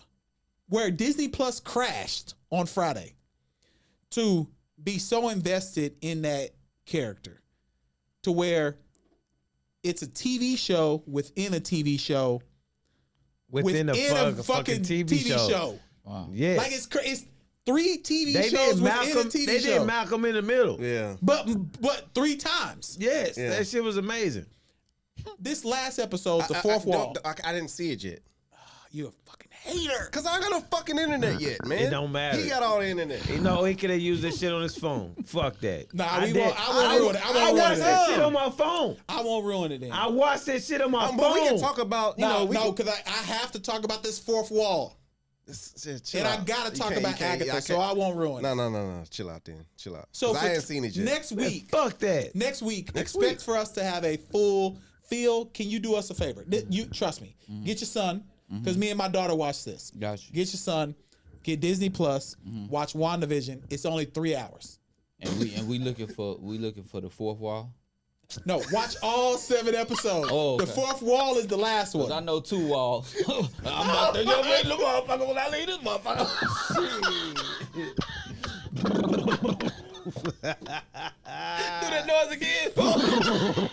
where Disney Plus crashed on Friday to be so invested in that character to where it's a TV show within a TV show Within a fucking TV show. Wow. Yes. Like it's 3 TV they shows did within a Malcolm. TV They show. did Malcolm in the Middle. Yeah. But 3 times. Yes, Yeah. that shit was amazing. This last episode, the fourth wall. I didn't see it yet. You a fucking hater. Cause I ain't got no fucking internet yet, man. It don't matter. He got all the internet. You know, he could have used this shit on his phone. Fuck that. Nah, I we did. won't- I won't ruin it. I won't ruin watched it. that shit on my phone. I won't ruin it then. I watched that shit on my phone. But we can talk about, you know, we no, can, because I have to talk about this fourth wall. Chill And out. I gotta You talk can't- about you can't- Agatha, so I won't ruin it. No. Chill out then. Chill out. So 'Cause I ain't seen it yet. next week, Fuck that. next week, Next expect week. for us to have a full Phil. Can you do us a favor? You trust me. Get your son, because me and my daughter watch this. Gotcha. Get your son, get Disney Plus, watch WandaVision. It's only 3 hours. And we looking for the fourth wall. No, watch all 7 episodes. Oh, okay. The fourth wall is the last one. 'Cause I know 2 walls. I'm about to go with the motherfucker when I leave this motherfucker. Do that noise again.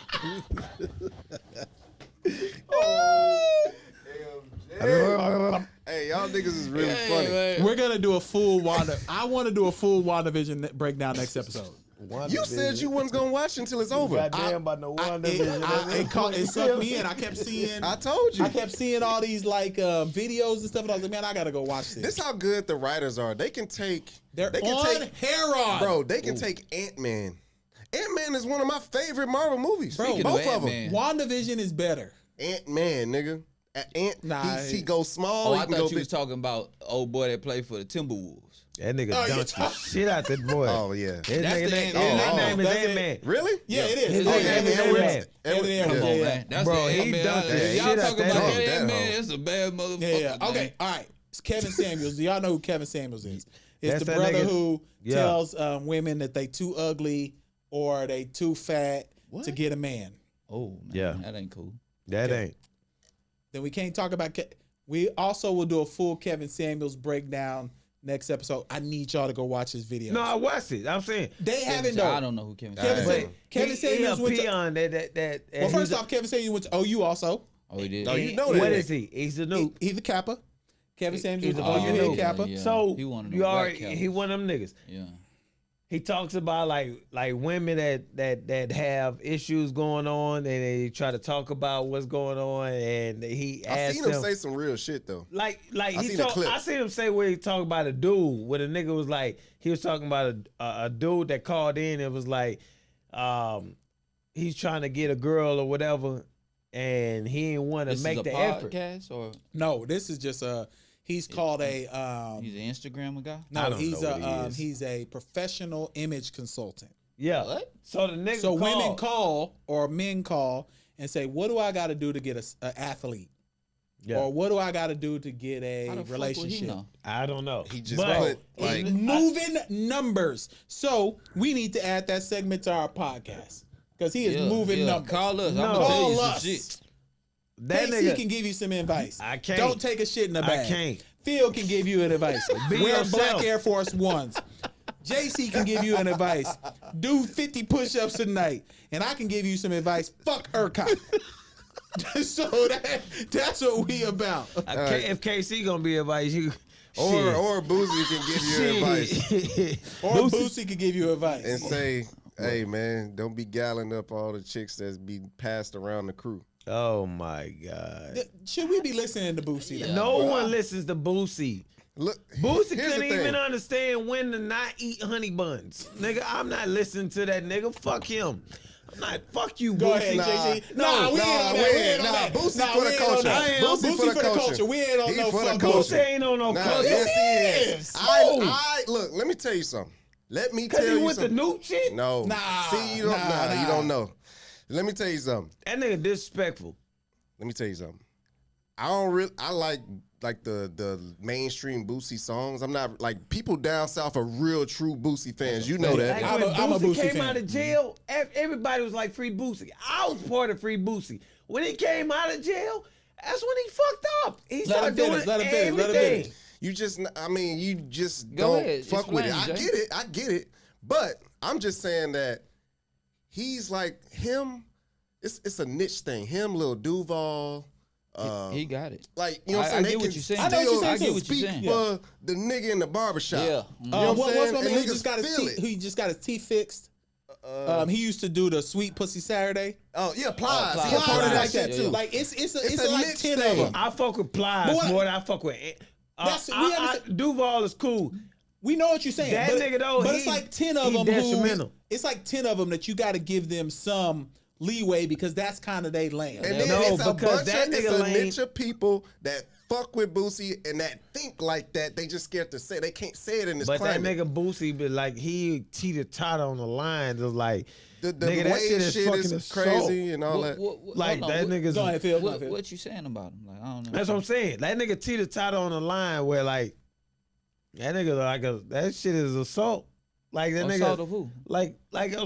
Hey, y'all niggas is really funny. Man. We're gonna do a full Wanda. I want to do a full WandaVision breakdown next episode. You said you wasn't gonna watch until it's over. Goddamn about no It sucked me in. I kept seeing. I told you. I kept seeing all these like videos and stuff, and I was like, man, I gotta go watch this. This how good the writers are. They can take. They're they can on take, Heron, bro. They can take Ant-Man. Ant-Man is one of my favorite Marvel movies. Bro, Speaking both of them. Ant-Man. WandaVision is better. Ant-Man, nigga. Nah, he goes small. Oh, he I can go thought you big. was talking about old boy that played for the Timberwolves. That nigga Oh, you dunked the talk- shit out that boy. Oh yeah. His That's nigga the name, Ant-Man. his name is That's it. Ant-Man. Really? Yeah, it is. His Oh, name yeah, is Edward. Ant-Man. Edward. Yeah. Come on, Yeah. man. That's Bro, the he Ant-Man. dunked the Y'all shit out talking that about hoe. that Ant-Man. That That's a bad motherfucker. Yeah. man. Okay. All right. It's Kevin Samuels. Do y'all know who Kevin Samuels is? It's That's the that brother nigga- who Yeah. tells women that they too ugly or they too fat to get a man. Oh, man. Yeah. That ain't cool. That ain't. Then we can't talk about. We also will do a full Kevin Samuels breakdown next episode. I need y'all to go watch his video. No, I watched it. I'm saying. They haven't I though. don't know who Kevin Kevin, Samuels Sa- is. Kevin he Samuels a went to. peon that. Well, first off, Kevin Samuels went to OU also. Oh, he did. No, you know that. What is he? He's a new. He's a Kappa. Kevin Samuels He's was a OU fucking head noob. Kappa. Yeah. So He one of them you white already cows. he one of them niggas. Yeah. He talks about like women that have issues going on and they try to talk about what's going on and he I asked seen him them say some real shit though. like I he seen the talk, clip. I seen him say where he talked about a dude where the nigga was like he was talking about a dude that called in and was like he's trying to get a girl or whatever and he didn't want to This make is a the effort. podcast or No, this is just a. He's called a. he's an Instagram guy? No, I don't he's know a. what he is. He's a professional image consultant. Yeah. What? So the nigga So women called. call or men call and say, "What do I got to do to get an athlete?" Yeah. Or what do I got to do to get a How the fuck would he relationship? know? I don't know. He just But- put like Moving numbers. So we need to add that segment to our podcast because he is Yeah, moving yeah. numbers. Call us. No. I'm gonna tell you Call some us. shit. that KC nigga can give you some advice. I can't. Don't take a shit in the I bag. can't. Phil can give you an advice. Be Wear yourself. black Air Force Ones. JC can give you an advice. Do 50 push-ups tonight. And I can give you some advice. Fuck ERCOT. So that's what we about. If KC gonna be advice, you or Boozy can give you advice Or Boosie could give you advice. and say, "Hey man, don't be galling up all the chicks that's be passed around the crew." Oh my God! Should we be listening to Boosie? though? No one listens to Boosie. Look, Boosie here's couldn't the thing. even understand when to not eat honey buns. Nigga, I'm not listening to that nigga. Fuck him. I'm not. Fuck you, Go Boosie. ahead, JC. Nah, we ain't on that. We ain't on that. Boosie Nah, for we the ain't on culture. that. Boosie for the culture. We ain't on He no for the fuck culture. Boosie ain't on no Nah, culture. yes, he is. is. I look. Let me tell you something. Let me tell Cause he you with the something. new shit. No. Nah, See, you don't. nah. You don't know. Let me tell you something. That nigga disrespectful. Let me tell you something. I don't really. I like the mainstream Boosie songs. I'm not like people down south are real true Boosie fans. You know Like that. I'm when a Boosie Boosie came fan. out of jail, everybody was like free Boosie. I was part of free Boosie. When he came out of jail, that's when he fucked up. He Let started him doing finish. Let him finish. Let him everything. finish. You just. I mean, you just Go don't ahead. fuck with it. I Explain, Jay. get it. I get it. But I'm just saying that he's like him. It's a niche thing. Him, Lil Duval. He got it. Like, you know what I I'm saying? get They what can you're saying. I know what you're still saying, I get what speak you're saying. for the nigga in the barbershop. Yeah. You know what I'm What's saying? my And man who niggas just got his feel teeth? it. He just got his teeth fixed. He used to do the Sweet Pussy Saturday. Oh, yeah, Plies. Plies. He a part of that like shit, that too. Like it's a like mixed 10 of thing. them. I fuck with Plies But what- more than I fuck with. That's- we understand- Duval is cool. We know what you're saying. That but, nigga, though, but he- it's like 10 of he them detrimental. it's like 10 of them that you got to give them some leeway because that's kind of they lane. And then No, it's a because bunch that of, it's nigga a lane- niche of people that fuck with Boosie and that think like that. They just scared to say. They can't say it in this But climate. that nigga Boosie, but like he teeter-totter on the line, just like the nigga, that Wade shit is fucking is crazy and all that. like hold on, that nigga's. Go ahead, Phil. Go ahead, What, Phil. what you saying about him? Like I don't know. That's what I'm saying. That nigga teeter-totter on the line where like that nigga that shit is assault. Like that Assault nigga, of who? like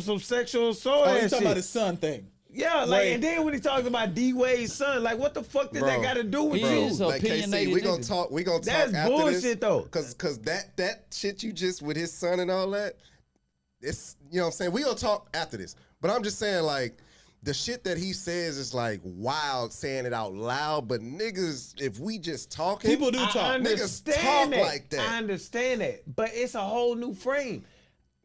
some sexual assault. Oh, you and talking shit. about his son thing? Yeah, like Wade. and then when he talks about D Wade's son, like what the fuck did that Bro. got to do with He you? is a- Like KC, opinionated we gonna nigga. talk. We gonna talk That's after bullshit this, though. Cause that shit you just with his son and all that. It's you know what I'm saying. We gonna talk after this. But I'm just saying like the shit that he says is like wild, saying it out loud. But niggas, if we just talking, People do talk. I Niggas understand talk that. like that. I understand that, but it's a whole new frame.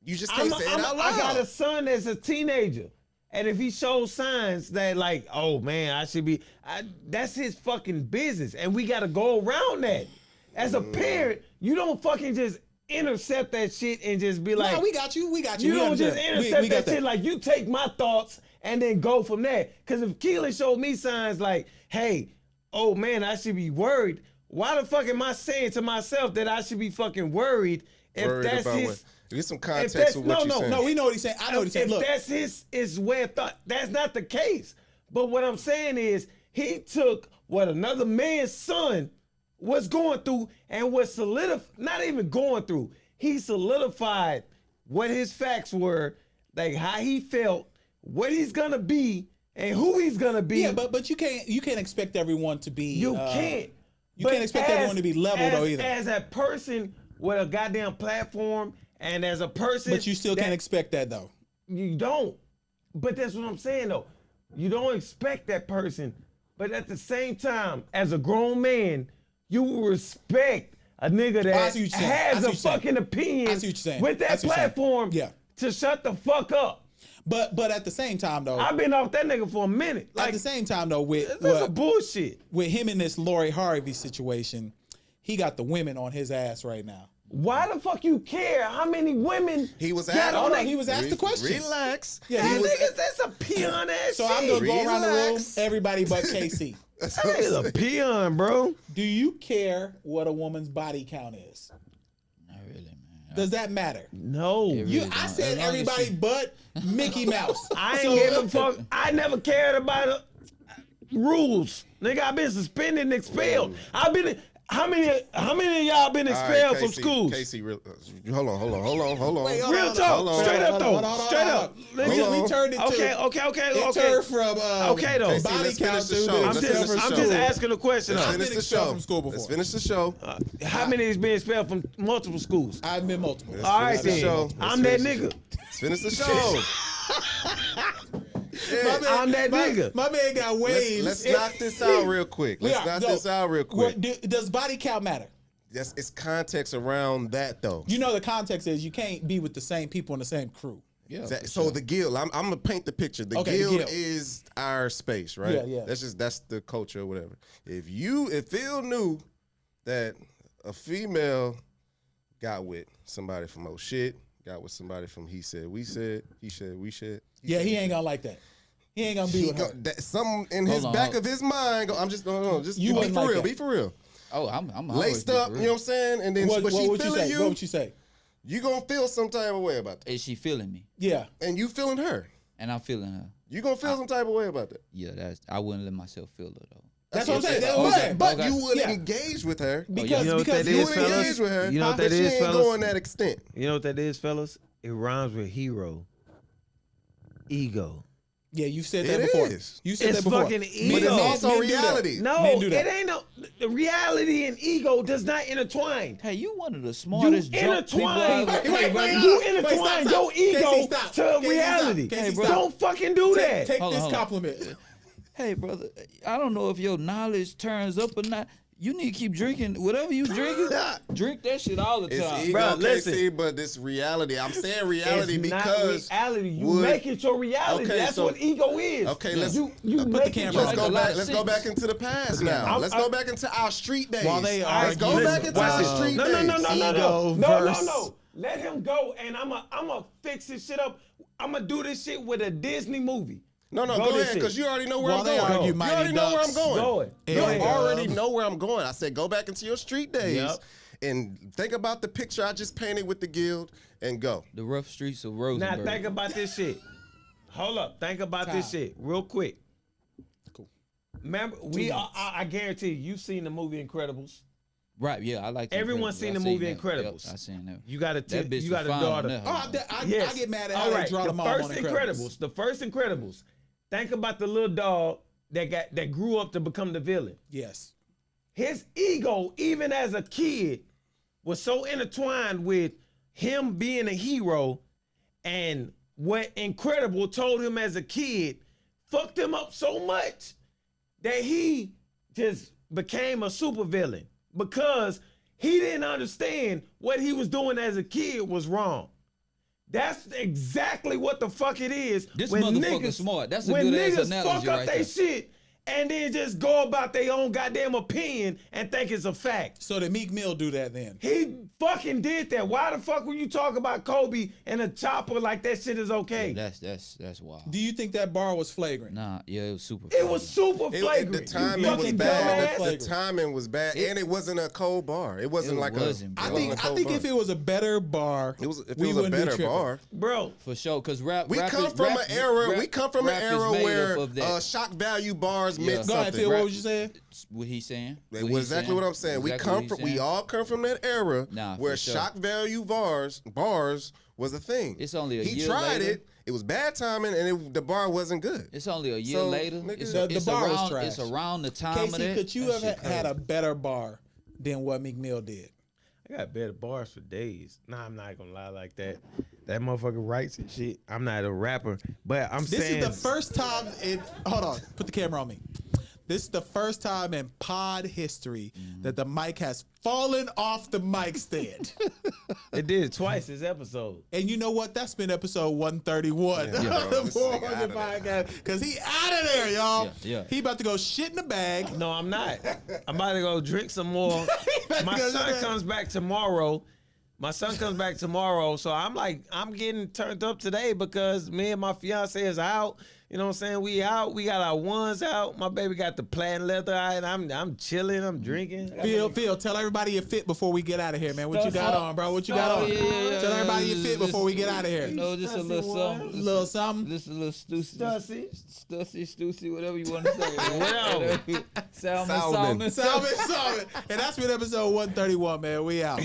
You just can't say it out I got a loud. son that's a teenager. And if he shows signs that like, oh man, I should be, that's his fucking business. And we got to go around that. As a parent, you don't fucking just intercept that shit and just be like, No, we got you. We got you. you We don't just understand. intercept We got that shit like you take my thoughts and then go from there. Because if Keelan showed me signs like, hey, oh man, I should be worried. Why the fuck am I saying to myself that I should be fucking worried if Worried that's about his... what? Get some that's- context of what no, you're saying. No, we know what he's saying. I know what he's saying. If Look, that's his way of thought, that's not the case. But what I'm saying is he took what another man's son was going through and was not even going through. He solidified what his facts were, like how he felt, what he's gonna be, and who he's gonna be. yeah, but you can't expect everyone to be. You can't. You can't expect everyone to be level though either. As a person with a goddamn platform, and as a person, But you still can't expect that though. You don't. But that's what I'm saying though. You don't expect that person. But at the same time, as a grown man, you will respect a nigga I that see what you're saying. I has see a what you're saying. fucking opinion I see what you're saying. with I that see what you're saying. platform Yeah. to shut the fuck up. But at the same time though, I've been off that nigga for a minute. at Like, the same time though, with that's a bullshit. with him in this Lori Harvey situation, he got the women on his ass right now. Why the fuck you care how many women He was got at- on no, that? he was asked the question. Relax. Yeah, That he was. niggas, that's a peon ass So shit. I'm gonna go around the room, Relax. everybody but KC. That's That what I'm is a saying. peon, bro. Do you care what a woman's body count is? Not really, man. Does that matter? No. It You, really I don't. said As long as everybody she- but Mickey Mouse. I So- ain't give a fuck. I never cared about rules. Nigga, I've been suspended and expelled. I've been. How many of y'all been All right, expelled from Casey, schools? Casey, hold on. Wait, hold Real on, talk. hold on. Straight up though. Hold on. Straight up. We turned it to Okay. it turned from Okay, though. Casey, body let's count finish the to show. being Let's I'm finish expelled the from just show. school. asking a question. Let's I've Though. been finish the expelled show. from school before. Let's finish the show. How many has been expelled from multiple schools? I've been multiple. Let's All right finish the then. show. I'm that nigga. Let's finish the show. My man- I'm that nigga. My man got waves. Let's knock this out real quick. Let's knock this out real quick. Does body count matter? It's context around that though. You know the context is you can't be with the same people in the same crew. Yeah. So the guild, I'm gonna paint the picture. The Okay, the guild guild. is our space, right? Yeah. That's the culture or whatever. If Phil knew that a female got with somebody from oh shit, got with somebody from he said we said, he said we said. Yeah, he ain't gonna like that. He ain't gonna be with her. Something in his Hold on, back hold- of his mind. I'm just just You be wouldn't for like real. that. Be for real. Oh, I'm Laced up, you know what I'm saying? And then What but she would you feeling say? What would you say? you gonna feel some type of way about that. Is she feeling me? Yeah. And you feeling her. And I'm feeling her. You gonna feel some type of way about that. Yeah, I wouldn't let myself feel it though. That's what I'm saying. But- That's what I'm saying. But Okay. you would Yeah. engage with her. Because You know what that You is, would fellas? engage with her. You know what but that she is, ain't fellas? going that extent. You know what that is, fellas? It rhymes with hero. Ego. Yeah, you said that It before. is. You said It's that before. fucking But ego. it's also men do that. reality. No, Men do that. it ain't no. The reality and ego does not intertwine. Hey, you one of the You smartest drunk people intertwine. I've ever- You intertwine your ego Casey, stop. to Casey, reality. stop. Casey, Bro, stop. don't fucking do that. Take Hold on, this hold on. compliment. Hey, brother, I don't know if your knowledge turns up or not. You need to keep drinking. Whatever you drinking, drink that shit all the It's time. ego, Bruh, listen. KC, but it's reality. I'm saying reality It's because not reality. You would- make it your reality. Okay, That's so- what ego is. Okay, let's- you put the make it camera your- on. let's go a lot back. of Let's go sense. back into the past now. I'm- Let's go back into our street days. While they Let's go argue back into our about- street No. days. Ego No. verse. Let him go, and I'm a fix this shit up. I'm gonna do this shit with a Disney movie. No, Go go this ahead, shit. because you already know where While I'm they going. argue, You Mighty already know where I'm Ducks. going. Go it. You Go ahead. already know where I'm going. I said, go back into your street days Yep. and think about the picture I just painted with the guild and go. The rough streets of Now Rosenberg. think about this shit. Hold up. Think about this Time. shit real quick. Cool. Remember, I guarantee you've seen the movie Incredibles. Right, yeah, I like. Everyone's seen the movie Incredibles. Yep, I seen that. You got a That bitch you got a was fine daughter. on that. Oh, I Yes. get mad at All how right. they draw the them all first on Incredibles. The first Incredibles. Think about the little dog that grew up to become the villain. Yes. His ego, even as a kid, was so intertwined with him being a hero, and what Incredible told him as a kid fucked him up so much that he just became a supervillain because he didn't understand what he was doing as a kid was wrong. That's exactly what the fuck it is. This motherfucker smart. That's a when good ass niggas analogy fuck up right they there. shit and then just go about their own goddamn opinion and think it's a fact. So did Meek Mill do that then? He fucking did that. Why the fuck would you talk about Kobe and a chopper like that shit is okay? That's wild. Do you think that bar was flagrant? Nah, yeah, it was super. It was super The flagrant. timing You was fucking bad. dumbass. The timing was bad, and it wasn't a cold bar. It wasn't It like wasn't, a. bro. I think if it was a better bar, It was if it we was a wouldn't be better tripping. bar. Bro, For sure, because rap. We rap come is- from rap- an era. rap- We come from an rap is era made where up of that. shock value bars Yeah. meant Go ahead, something. Phil. Rap- What was you saying? What he saying? That's exactly what I'm saying. We Exactly come what he from. We saying. all come from that era Nah, where for sure. shock value bars was a thing. It's only a he year tried later. it. It was bad timing, and the bar wasn't good. It's only a year So, later. nigga, It's, The it's bar was around. trash. It's around the time of Casey, that. could you That have shit had a better bar than what Meek Mill did? I got better bars for days. Nah, I'm not gonna lie like that. That motherfucker writes and shit. I'm not a rapper, but I'm This saying is the first time in. Hold on, put the camera on me. This is the first time in pod history that the mic has fallen off the mic stand. it did twice this episode. And you know what? That's been episode 131 Yeah, of bro, the this Pour nigga Horsemen outta there. podcast. Because he out of there, y'all. Yeah. He about to go shit in the bag. No, I'm not. I'm about to go drink some more. My son comes back tomorrow. So I'm getting turned up today because me and my fiance is out. You know what I'm saying? We out. We got our ones out. My baby got the plaid leather eye, and I'm chilling. I'm drinking. Phil, tell everybody you're fit before we get out of here, man. What you got on, bro? What you got on? Tell everybody you're fit before we get out of here. No, just a little something. Little something. Just a little Stussy. Stussy, whatever you want to say. Whatever. Salmon. Salmon. And that's been episode 131, man. We out.